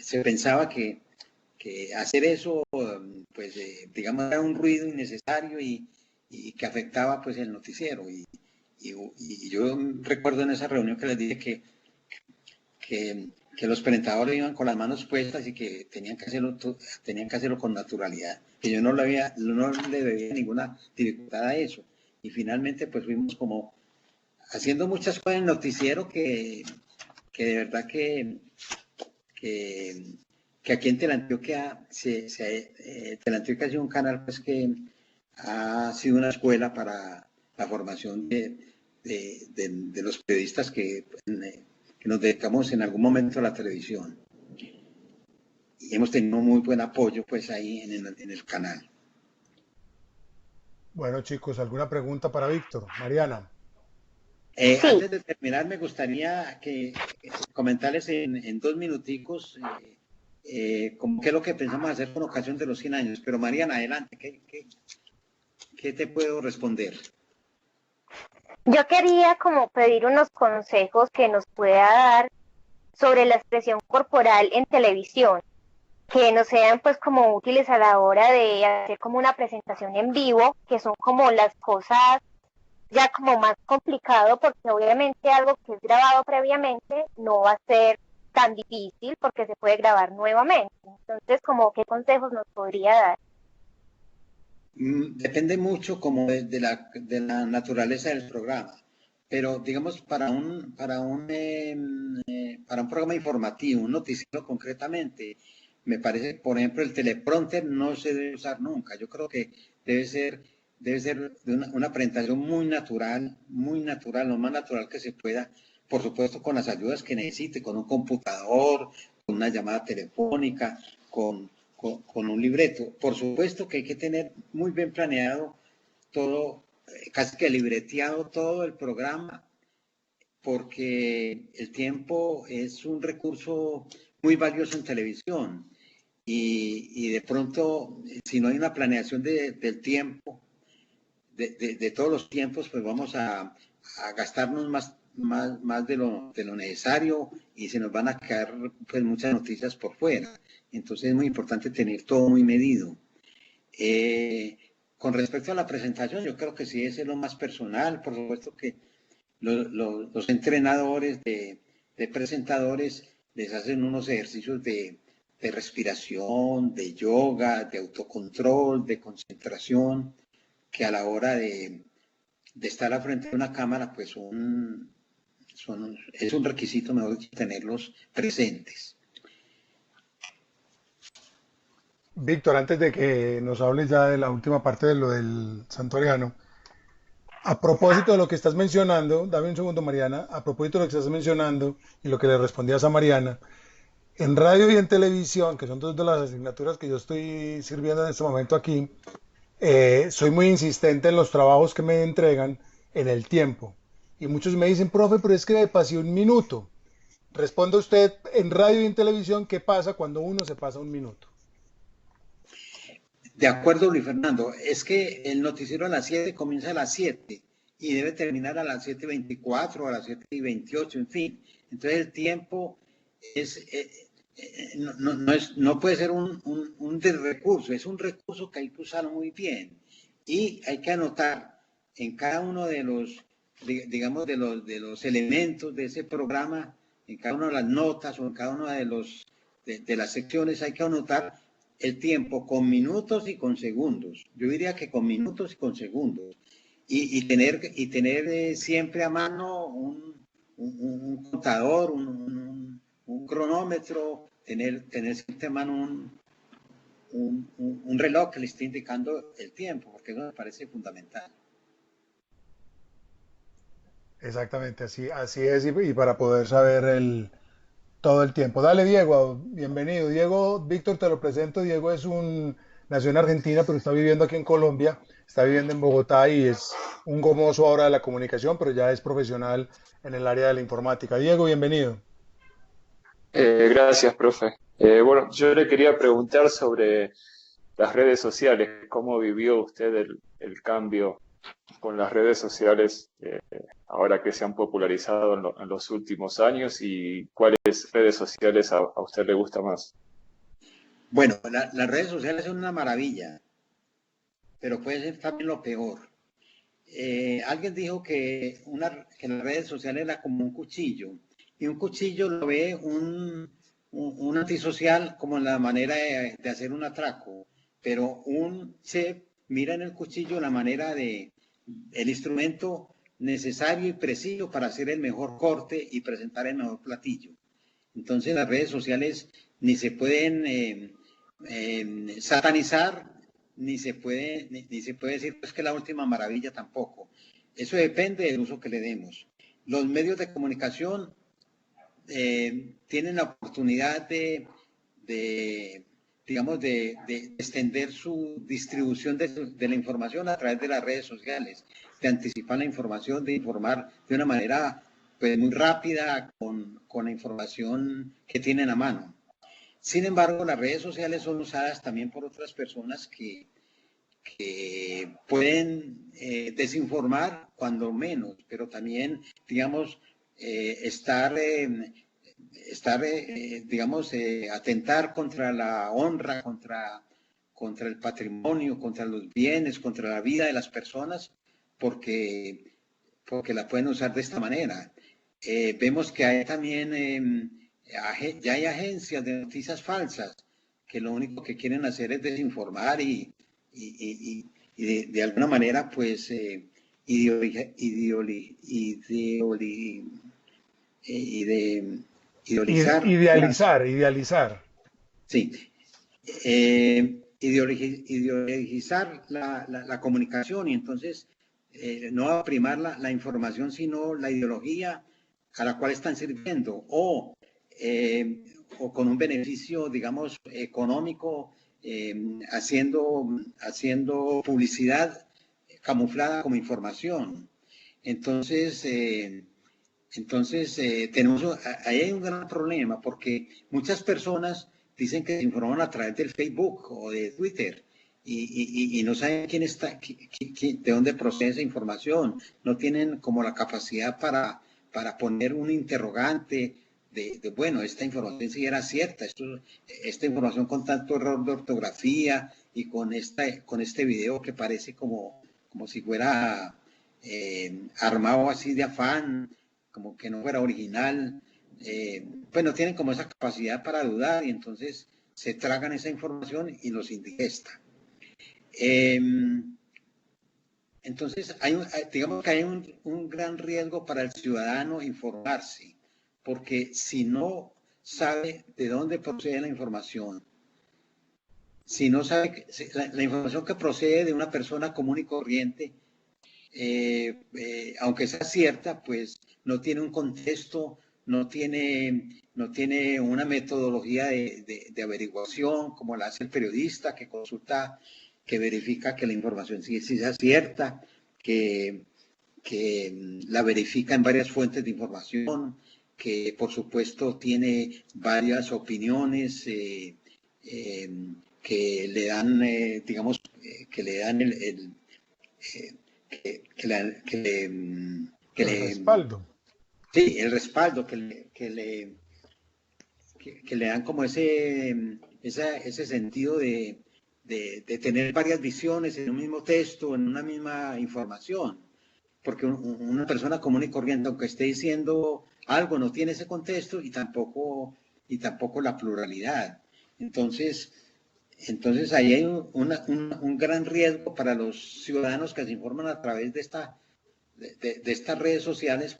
se pensaba que hacer eso, pues digamos, era un ruido innecesario y que afectaba pues el noticiero. Y yo recuerdo en esa reunión que les dije que los presentadores iban con las manos puestas y que tenían que hacerlo con naturalidad, que yo no le veía ninguna dificultad a eso. Y finalmente pues fuimos como haciendo muchas cosas en el noticiero que de verdad que, que aquí en Teleantioquia, Teleantioquia ha sido un canal pues que ha sido una escuela para la formación de los periodistas que nos dedicamos en algún momento a la televisión. Y hemos tenido muy buen apoyo pues ahí en el canal. Bueno, chicos, ¿alguna pregunta para Víctor? Mariana. Sí, Antes de terminar, me gustaría comentarles en 2 minuticos como qué es lo que pensamos hacer con ocasión de los 100 años. Pero Mariana, adelante, ¿qué te puedo responder? yo quería como pedir unos consejos que nos pueda dar sobre la expresión corporal en televisión, que nos sean pues como útiles a la hora de hacer como una presentación en vivo, que son como las cosas ya como más complicado, porque obviamente algo que es grabado previamente no va a ser tan difícil porque se puede grabar nuevamente. Entonces, como qué consejos nos podría dar. Depende mucho como de la naturaleza del programa, pero digamos para un programa informativo, un noticiero concretamente, me parece, por ejemplo, el teleprompter no se debe usar nunca. Yo creo que debe ser de una presentación muy natural, lo más natural que se pueda, por supuesto con las ayudas que necesite, con un computador, con una llamada telefónica, con un libreto. Por supuesto que hay que tener muy bien planeado todo, casi que libreteado todo el programa, porque el tiempo es un recurso muy valioso en televisión y de pronto, si no hay una planeación del tiempo, de todos los tiempos, pues vamos a gastarnos más de lo necesario y se nos van a quedar pues muchas noticias por fuera. Entonces es muy importante tener todo muy medido. Con respecto a la presentación, yo creo que sí, ese es lo más personal. Por supuesto que los entrenadores de presentadores les hacen unos ejercicios de respiración, de yoga, de autocontrol, de concentración, que a la hora de estar al frente de una cámara, pues es un requisito, mejor dicho, tenerlos presentes. Víctor, antes de que nos hables ya de la última parte de lo del santoriano, a propósito de lo que estás mencionando, dame un segundo, Mariana, a propósito de lo que estás mencionando y lo que le respondías a Mariana, en radio y en televisión, que son dos de las asignaturas que yo estoy sirviendo en este momento aquí, soy muy insistente en los trabajos que me entregan en el tiempo. Y muchos me dicen, profe, pero es que me pasé un minuto. Responda usted en radio y en televisión, ¿qué pasa cuando uno se pasa un minuto? De acuerdo, Luis Fernando, es que el noticiero a las 7 comienza a las 7 y debe terminar a las 7:24, a las 7:28, en fin. Entonces el tiempo no puede ser un recurso, es un recurso que hay que usar muy bien y hay que anotar en cada uno de los, digamos, de los elementos de ese programa, en cada una de las notas o en cada una de las secciones hay que anotar el tiempo con minutos y con segundos. Yo diría que con minutos y con segundos. Y tener siempre a mano un contador, un cronómetro, tener siempre a mano un reloj que le esté indicando el tiempo, porque eso me parece fundamental. Exactamente, así es, y para poder saber todo el tiempo. Dale, Diego, bienvenido. Diego, Víctor, te lo presento. Diego nació en Argentina, pero está viviendo aquí en Colombia, está viviendo en Bogotá y es un gomoso ahora de la comunicación, pero ya es profesional en el área de la informática. Diego, bienvenido. Gracias, profe. Bueno, yo le quería preguntar sobre las redes sociales. ¿Cómo vivió usted el cambio con las redes sociales ahora que se han popularizado en los últimos años y cuáles redes sociales a usted le gusta más? Bueno, las redes sociales son una maravilla, pero puede ser también lo peor. Alguien dijo que las redes sociales era como un cuchillo, y un cuchillo lo ve un antisocial como la manera de hacer un atraco, pero un chef mira en el cuchillo la manera el instrumento necesario y preciso para hacer el mejor corte y presentar el mejor platillo. Entonces las redes sociales ni se pueden satanizar, ni se puede decir pues, que es la última maravilla tampoco. Eso depende del uso que le demos. Los medios de comunicación tienen la oportunidad digamos, de extender su distribución de la información a través de las redes sociales, de anticipar la información, de informar de una manera pues, muy rápida con la información que tienen a mano. Sin embargo, las redes sociales son usadas también por otras personas que pueden desinformar cuando menos, pero también, digamos, digamos, atentar contra la honra, contra el patrimonio, contra los bienes, contra la vida de las personas, porque la pueden usar de esta manera. Vemos que hay también, ya hay agencias de noticias falsas que lo único que quieren hacer es desinformar y de alguna manera, pues, idealizar. Idealizar. Sí. Ideologizar la comunicación y entonces no va a primar la información, sino la ideología a la cual están sirviendo o con un beneficio, digamos, económico, haciendo publicidad camuflada como información. Entonces, ahí hay un gran problema porque muchas personas dicen que se informan a través del Facebook o de Twitter y no saben quién está, de dónde procede esa información, no tienen como la capacidad para poner un interrogante bueno, esta información sí era cierta, esta información con tanto error de ortografía y con este video que parece como si fuera armado así de afán, como que no fuera original, pues no tienen como esa capacidad para dudar y entonces se tragan esa información y los indigesta. Entonces, digamos que hay un gran riesgo para el ciudadano informarse, porque si no sabe de dónde procede la información, si no sabe la información que procede de una persona común y corriente, aunque sea cierta, pues no tiene un contexto, no tiene una metodología de averiguación como la hace el periodista que consulta, que verifica que la información sí sea cierta, que la verifica en varias fuentes de información, que por supuesto tiene varias opiniones que le dan, digamos, que le dan el respaldo. Sí, el respaldo que le dan como ese sentido de tener varias visiones en un mismo texto, en una misma información. Porque una persona común y corriente, aunque esté diciendo algo, no tiene ese contexto y tampoco la pluralidad. Entonces ahí hay un gran riesgo para los ciudadanos que se informan a través de estas redes sociales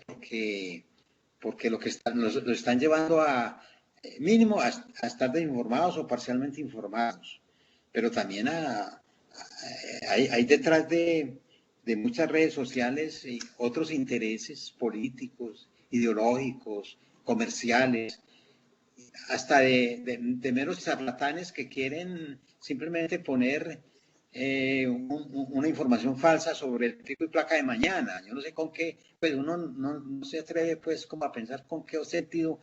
porque lo están llevando a mínimo a estar desinformados o parcialmente informados. Pero también hay detrás de muchas redes sociales otros intereses políticos, ideológicos, comerciales, hasta de meros charlatanes que quieren simplemente poner una información falsa sobre el pico y placa de mañana. Yo no sé con qué, pues uno no se atreve pues como a pensar con qué sentido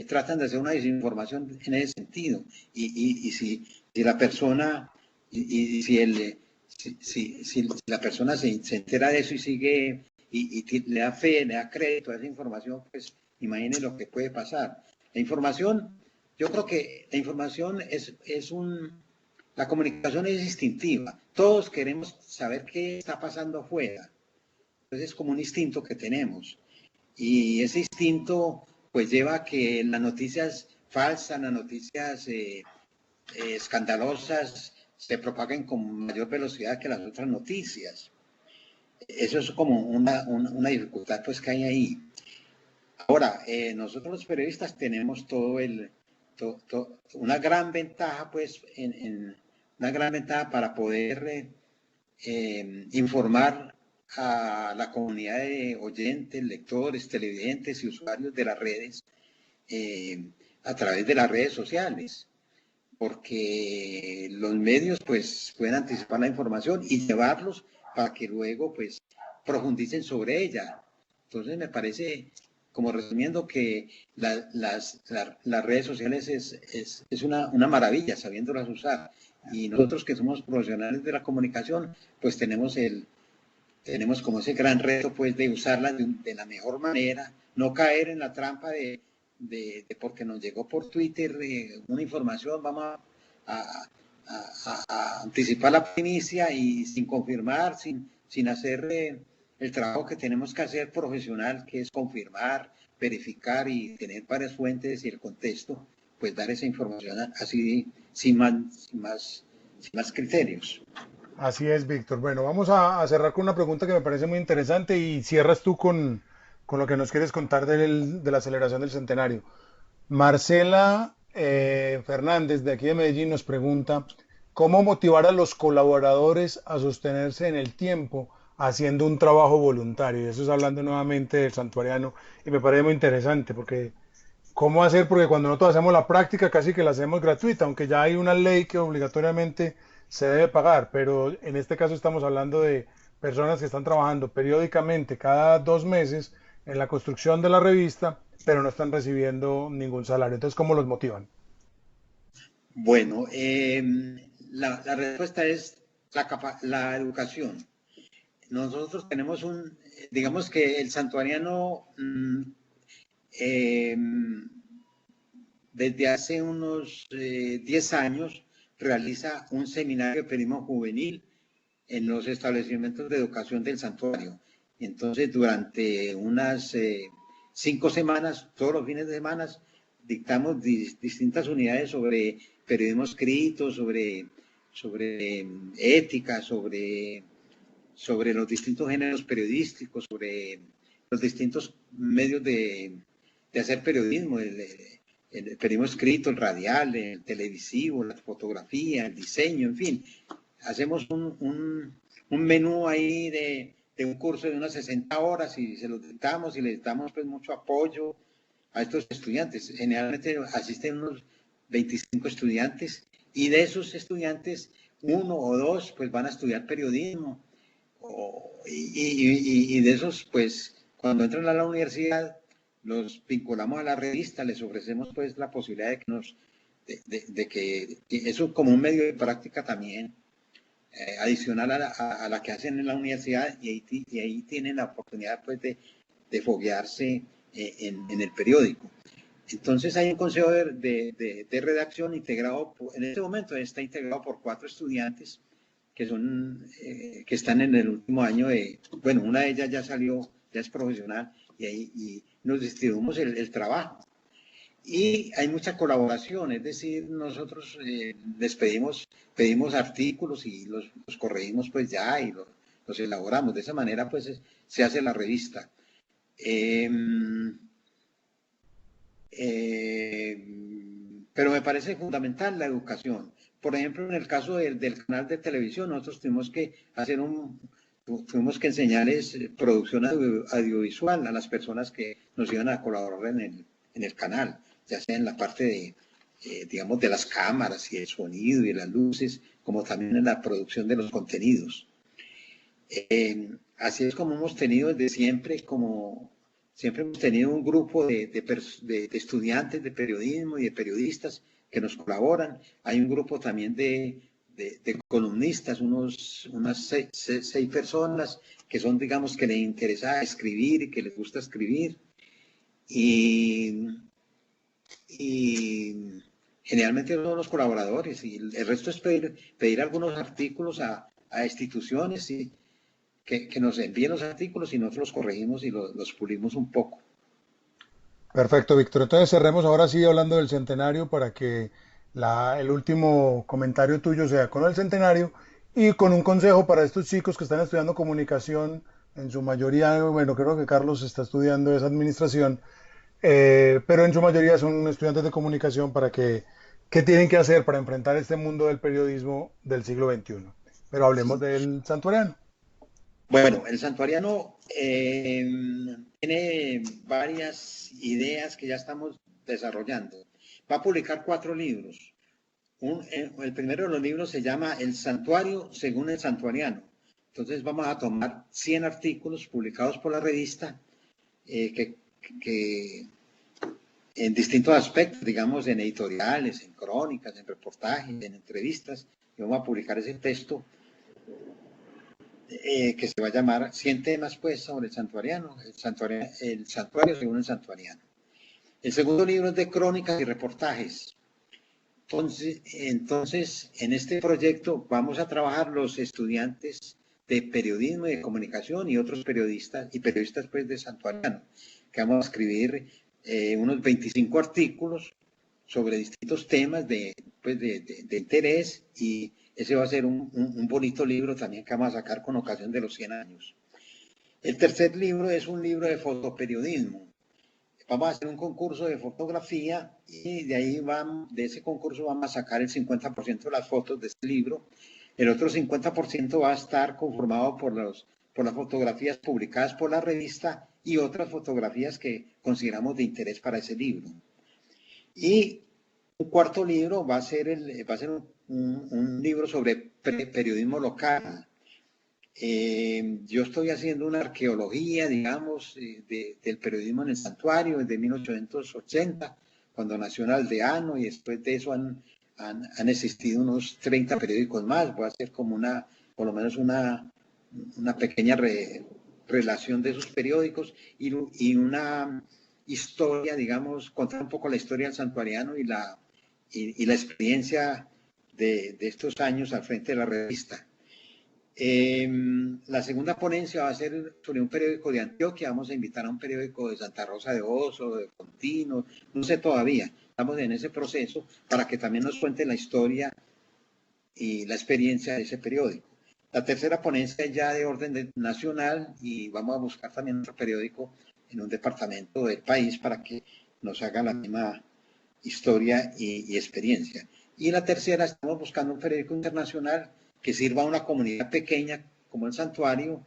tratan de hacer una desinformación en ese sentido. Y si la persona, si la persona se entera de eso y sigue y le da fe, le da crédito a esa información, pues imagine lo que puede pasar. La información, yo creo que la información la comunicación es instintiva. Todos queremos saber qué está pasando afuera. Entonces es como un instinto que tenemos. Y ese instinto pues lleva a que las noticias falsas, las noticias escandalosas se propaguen con mayor velocidad que las otras noticias. Eso es como una dificultad pues que hay ahí. Ahora, nosotros los periodistas tenemos una gran ventaja, pues, una gran ventaja para poder informar a la comunidad de oyentes, lectores, televidentes y usuarios de las redes a través de las redes sociales, porque los medios pues pueden anticipar la información y llevarlos para que luego pues profundicen sobre ella. Entonces me parece, como resumiendo, que las redes sociales es una maravilla sabiéndolas usar, y nosotros que somos profesionales de la comunicación pues tenemos como ese gran reto pues de usarlas de la mejor manera, no caer en la trampa de porque nos llegó por Twitter una información, vamos a anticipar la primicia y sin confirmar, sin hacer el trabajo que tenemos que hacer profesional, que es confirmar, verificar y tener varias fuentes y el contexto, pues dar esa información así sin más criterios. Así es, Víctor. Bueno, vamos a cerrar con una pregunta que me parece muy interesante y cierras tú con lo que nos quieres contar de la celebración del centenario. Marcela Fernández, de aquí de Medellín, nos pregunta, ¿cómo motivar a los colaboradores a sostenerse en el tiempo haciendo un trabajo voluntario? Y eso es hablando nuevamente del santuariano y me parece muy interesante porque ¿cómo hacer? Porque cuando nosotros hacemos la práctica casi que la hacemos gratuita, aunque ya hay una ley que obligatoriamente se debe pagar, pero en este caso estamos hablando de personas que están trabajando periódicamente cada 2 meses en la construcción de la revista, pero no están recibiendo ningún salario. Entonces, ¿cómo los motivan? Bueno, la respuesta es la educación. Nosotros tenemos digamos que el santuariano desde hace unos 10 años realiza un seminario de periodismo juvenil en los establecimientos de educación del santuario. Entonces, durante unas 5 semanas, todos los fines de semana, dictamos distintas unidades sobre periodismo escrito, sobre ética, sobre los distintos géneros periodísticos, sobre los distintos medios de hacer periodismo, el periodismo escrito, el radial, el televisivo, la fotografía, el diseño, en fin. Hacemos un menú ahí de un curso de unas 60 horas y se los dictamos y les damos pues mucho apoyo a estos estudiantes. Generalmente asisten unos 25 estudiantes y de esos estudiantes, 1 o 2 pues van a estudiar periodismo. Y de esos, pues, cuando entran a la universidad, los vinculamos a la revista, les ofrecemos, pues, la posibilidad de que eso como un medio de práctica también, adicional a la que hacen en la universidad, y ahí tienen la oportunidad, pues, de foguearse en el periódico. Entonces hay un consejo de redacción integrado, en este momento está integrado por 4 estudiantes, que están en el último año bueno, una de ellas ya salió, ya es profesional, y nos distribuimos el trabajo. Y hay mucha colaboración, es decir, nosotros les pedimos artículos y los corregimos pues ya y los elaboramos. De esa manera pues se hace la revista. Pero me parece fundamental la educación. Por ejemplo, en el caso del canal de televisión, nosotros tuvimos que enseñarles producción audiovisual a las personas que nos iban a colaborar en el canal, ya sea en la parte digamos, de las cámaras y el sonido y las luces, como también en la producción de los contenidos. Así es como hemos tenido desde siempre, siempre hemos tenido un grupo de estudiantes de periodismo y de periodistas que nos colaboran. Hay un grupo también de columnistas, unas 6 personas que son, digamos, que les interesa escribir y que les gusta escribir. Y generalmente son los colaboradores, y el resto es pedir algunos artículos a instituciones y que nos envíen los artículos y nosotros los corregimos y los pulimos un poco. Perfecto, Víctor. Entonces cerremos ahora sí hablando del centenario para que el último comentario tuyo sea con el centenario y con un consejo para estos chicos que están estudiando comunicación, en su mayoría, bueno, creo que Carlos está estudiando esa administración, pero en su mayoría son estudiantes de comunicación para qué tienen que hacer para enfrentar este mundo del periodismo del siglo XXI. Pero hablemos Sí. del santuariano. Bueno, el santuariano tiene varias ideas que ya estamos desarrollando. Va a publicar 4 libros. El primero de los libros se llama El Santuario según el Santuariano. Entonces vamos a tomar 100 artículos publicados por la revista que en distintos aspectos, digamos, en editoriales, en crónicas, en reportajes, en entrevistas, y vamos a publicar ese texto que se va a llamar 100 temas pues sobre el santuariano, el santuario según el santuariano. El segundo libro es de crónicas y reportajes. Entonces, en este proyecto vamos a trabajar los estudiantes de periodismo y de comunicación y otros periodistas pues de santuariano, que vamos a escribir unos 25 artículos sobre distintos temas de interés, y ese va a ser un bonito libro también que vamos a sacar con ocasión de los 100 años. El tercer libro es un libro de fotoperiodismo. Vamos a hacer un concurso de fotografía y de ese concurso vamos a sacar el 50% de las fotos de este libro. El otro 50% va a estar conformado por las fotografías publicadas por la revista y otras fotografías que consideramos de interés para ese libro. Y un cuarto libro va a ser un libro sobre periodismo local. Yo estoy haciendo una arqueología, digamos, del periodismo en el santuario desde 1880, cuando nació un aldeano, y después de eso han existido unos 30 periódicos más. Voy a hacer como por lo menos una pequeña relación de esos periódicos y una historia, digamos, contar un poco la historia del santuariano y la experiencia de estos años al frente de la revista. La segunda ponencia va a ser sobre un periódico de Antioquia. Vamos a invitar a un periódico de Santa Rosa de Oso, de Contino, no sé todavía. Estamos en ese proceso para que también nos cuente la historia y la experiencia de ese periódico. La tercera ponencia es ya de orden nacional, y vamos a buscar también otro periódico en un departamento del país para que nos haga la misma historia y experiencia. Y la tercera, estamos buscando un periódico internacional que sirva a una comunidad pequeña como el santuario,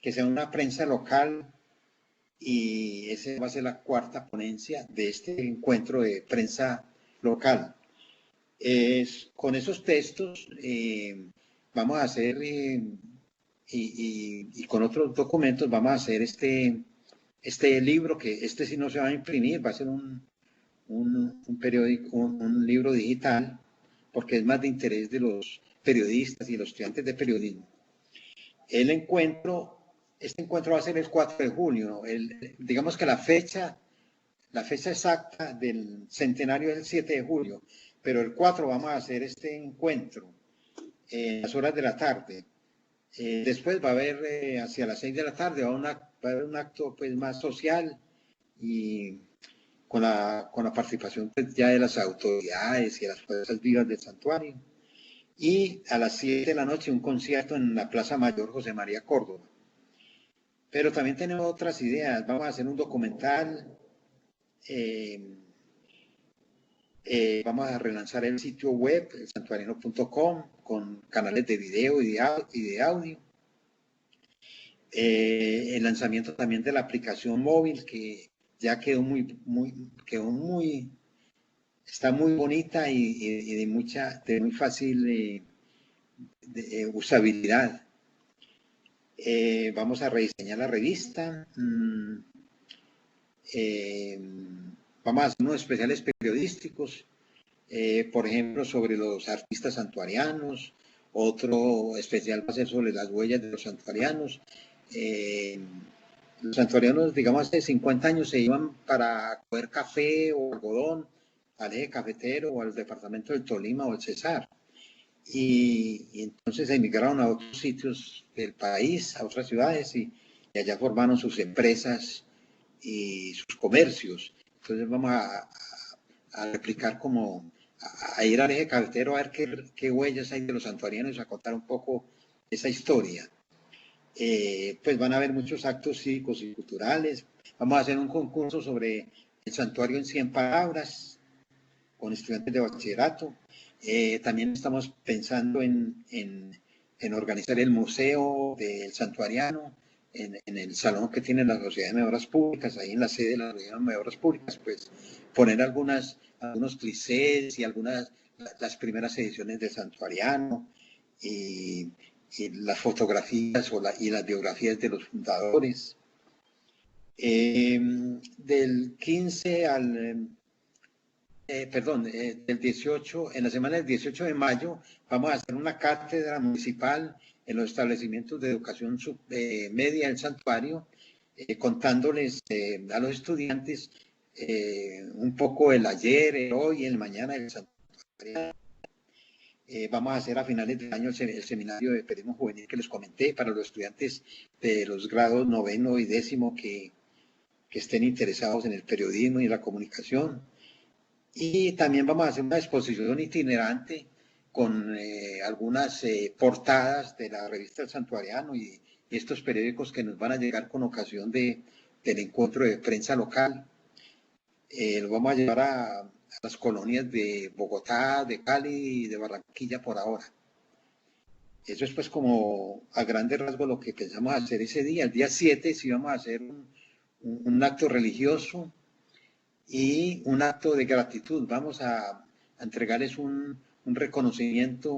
que sea una prensa local, y esa va a ser la cuarta ponencia de este encuentro de prensa local. Con esos textos vamos a hacer, y con otros documentos, vamos a hacer este libro, que sí no se va a imprimir, va a ser un periódico, un libro digital, porque es más de interés de los periodistas y los estudiantes de periodismo. Este encuentro va a ser el 4 de junio. Digamos que la fecha exacta del centenario es el 7 de julio, pero el 4 vamos a hacer este encuentro en las horas de la tarde. Después va a haber, hacia las 6 de la tarde, va a haber un acto pues más social, y con la participación pues, ya de las autoridades y de las fuerzas vivas del santuario. Y a las 7 de la noche un concierto en la Plaza Mayor José María Córdoba. Pero también tenemos otras ideas. Vamos a hacer un documental, vamos a relanzar el sitio web, elsantuariano.com, con canales de video y de audio. El lanzamiento también de la aplicación móvil, que ya está muy bonita y de muy fácil usabilidad. Vamos a rediseñar la revista. Vamos a hacer unos especiales periodísticos, por ejemplo, sobre los artistas santuarianos. Otro especial va a ser sobre las huellas de los santuarianos. Los santuarianos, digamos, hace 50 años se iban para coger café o algodón al eje cafetero o al departamento del Tolima o el Cesar. Y entonces emigraron a otros sitios del país, a otras ciudades, y allá formaron sus empresas y sus comercios. Entonces vamos a replicar a ir al eje cafetero a ver qué huellas hay de los santuarianos, a contar un poco esa historia. Pues van a haber muchos actos cívicos y culturales. Vamos a hacer un concurso sobre el santuario en 100 palabras con estudiantes de bachillerato. También estamos pensando en en organizar el museo del Santuariano, en el salón que tiene la Sociedad de Mejoras Públicas, ahí en la sede de la Sociedad de Mejoras Públicas, pues poner algunos clichés y las primeras ediciones del Santuariano y las fotografías y las biografías de los fundadores. Del 15 al, del 18, en la semana del 18 de mayo, vamos a hacer una cátedra municipal en los establecimientos de educación media del santuario, contándoles a los estudiantes un poco el ayer, el hoy y el mañana del santuario. Vamos a hacer a finales del año el seminario de periodismo juvenil que les comenté para los estudiantes de los grados 9º y 10º que estén interesados en el periodismo y la comunicación. Y también vamos a hacer una exposición itinerante con algunas portadas de la revista El Santuariano y estos periódicos que nos van a llegar con ocasión del encuentro de prensa local. Lo vamos a llevar a las colonias de Bogotá, de Cali y de Barranquilla por ahora. Eso es pues como a grandes rasgos lo que pensamos hacer ese día. El día 7 sí vamos a hacer un acto religioso y un acto de gratitud. Vamos a entregarles un reconocimiento,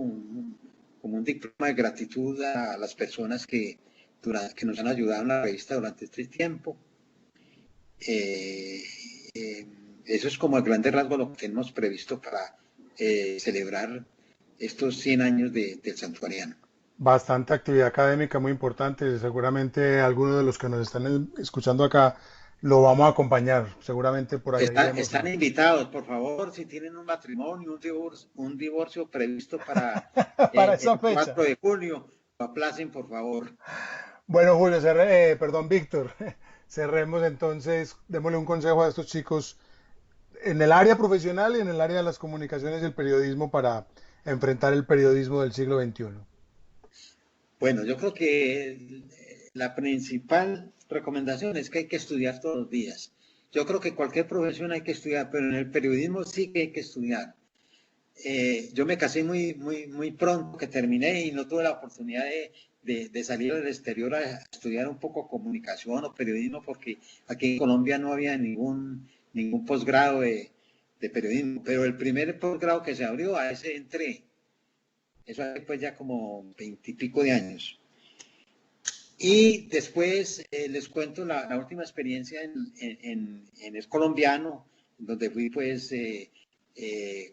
como un diploma de gratitud a las personas que nos han ayudado en la revista durante este tiempo. Eso es como a grandes rasgos lo que tenemos previsto para celebrar estos 100 años del Santuariano. Bastante actividad académica muy importante. Seguramente algunos de los que nos están escuchando acá lo vamos a acompañar. Seguramente por ahí están invitados, por favor, si tienen un matrimonio, un divorcio previsto para, para esa el fecha. 4 de julio, lo aplacen, por favor. Bueno, Julio, Víctor, cerremos entonces, démosle un consejo a estos chicos en el área profesional y en el área de las comunicaciones y el periodismo para enfrentar el periodismo del siglo XXI. Bueno, yo creo que la principal recomendación es que hay que estudiar todos los días. Yo creo que cualquier profesión hay que estudiar, pero en el periodismo sí que hay que estudiar. Yo me casé muy pronto que terminé y no tuve la oportunidad de salir al exterior a estudiar un poco comunicación o periodismo porque aquí en Colombia no había ningún posgrado de periodismo, pero el primer posgrado que se abrió, a ese entré. Eso hace pues ya como 20 y pico de años. Y después les cuento la última experiencia en el colombiano, donde fui pues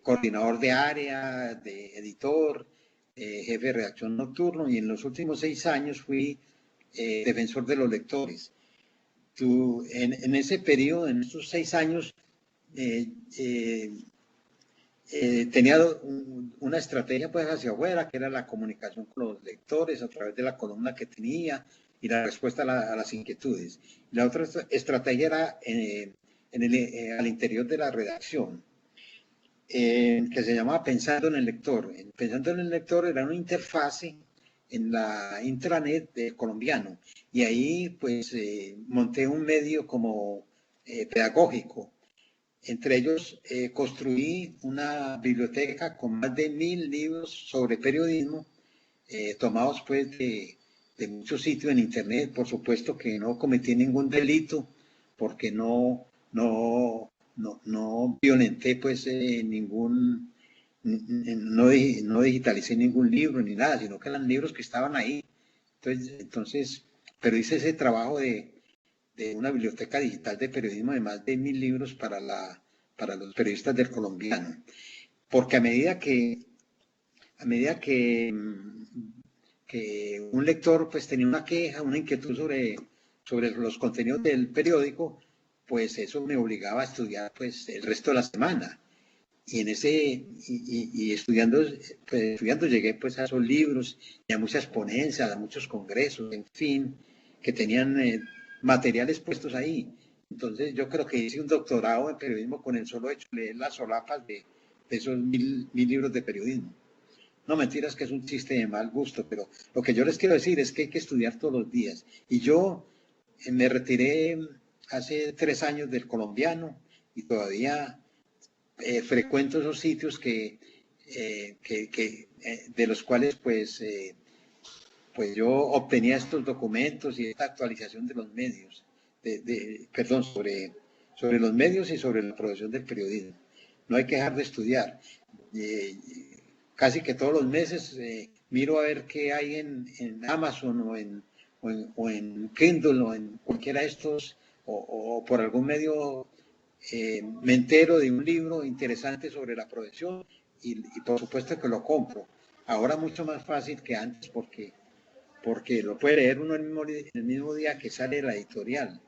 coordinador de área, de editor, jefe de redacción nocturno, y en los últimos 6 años fui defensor de los lectores. En ese periodo, en estos 6 años, tenía una estrategia pues hacia afuera, que era la comunicación con los lectores a través de la columna que tenía y la respuesta a las inquietudes. La otra estrategia era al interior de la redacción, que se llamaba Pensando en el Lector. Pensando en el Lector era una interfase en la intranet de colombiano y ahí pues monté un medio como pedagógico. Entre ellos construí una biblioteca con más de 1000 libros sobre periodismo, tomados pues de muchos sitios en internet. Por supuesto que no cometí ningún delito porque no violenté pues no digitalicé ningún libro ni nada, sino que eran libros que estaban ahí. Entonces, pero hice ese trabajo de una biblioteca digital de periodismo de más de 1000 libros para los periodistas del colombiano. Porque a medida que un lector pues tenía una queja, una inquietud sobre los contenidos del periódico, pues eso me obligaba a estudiar pues el resto de la semana. Y estudiando llegué pues a esos libros y a muchas ponencias, a muchos congresos, en fin, que tenían materiales puestos ahí. Entonces yo creo que hice un doctorado en periodismo con el solo hecho de leer las solapas de esos 1000 libros de periodismo. No, mentiras, que es un chiste de mal gusto, pero lo que yo les quiero decir es que hay que estudiar todos los días. Y yo me retiré hace 3 años del colombiano y todavía frecuento esos sitios de los cuales pues pues yo obtenía estos documentos y esta actualización de los medios, perdón, sobre los medios y sobre la profesión del periodismo. No hay que dejar de estudiar. Casi que todos los meses miro a ver qué hay en Amazon o en Kindle o en cualquiera de estos, o por algún medio me entero de un libro interesante sobre la profesión y por supuesto que lo compro. Ahora mucho más fácil que antes porque lo puede leer uno el mismo día que sale la editorial.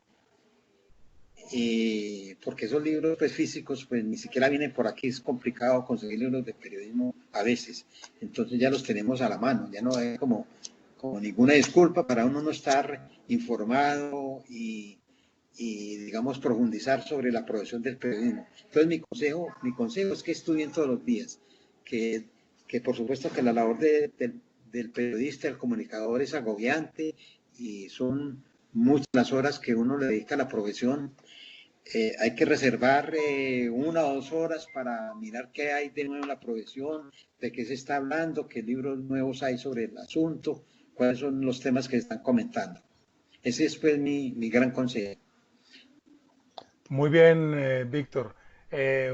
Porque esos libros pues, físicos pues ni siquiera vienen por aquí, es complicado conseguir libros de periodismo a veces, entonces ya los tenemos a la mano, ya no hay como ninguna disculpa para uno no estar informado y digamos profundizar sobre la profesión del periodismo. Entonces mi consejo es que estudien todos los días, que por supuesto que la labor del periodista, del comunicador es agobiante y son muchas las horas que uno le dedica a la profesión. Hay que reservar 1 o 2 horas para mirar qué hay de nuevo en la profesión, de qué se está hablando, qué libros nuevos hay sobre el asunto, cuáles son los temas que se están comentando. Ese es pues mi gran consejo. Muy bien, Víctor.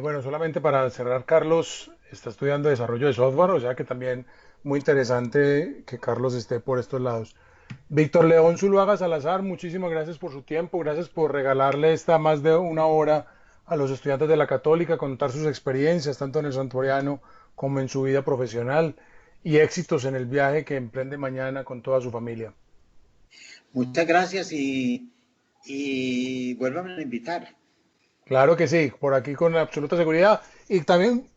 Bueno, solamente para cerrar, Carlos está estudiando desarrollo de software, o sea que también muy interesante que Carlos esté por estos lados. Víctor León Zuluaga Salazar, muchísimas gracias por su tiempo, gracias por regalarle esta más de 1 hora a los estudiantes de la Católica, contar sus experiencias, tanto en el santuariano como en su vida profesional, y éxitos en el viaje que emprende mañana con toda su familia. Muchas gracias y vuélvame a invitar. Claro que sí, por aquí con absoluta seguridad, y también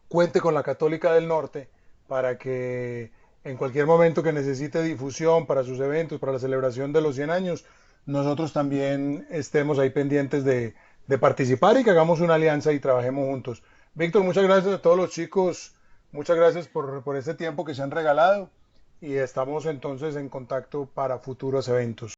cuente con la Católica del Norte para que en cualquier momento que necesite difusión para sus eventos, para la celebración de los 100 años, nosotros también estemos ahí pendientes de participar y que hagamos una alianza y trabajemos juntos. Víctor, muchas gracias a todos los chicos, muchas gracias por este tiempo que se han regalado y estamos entonces en contacto para futuros eventos.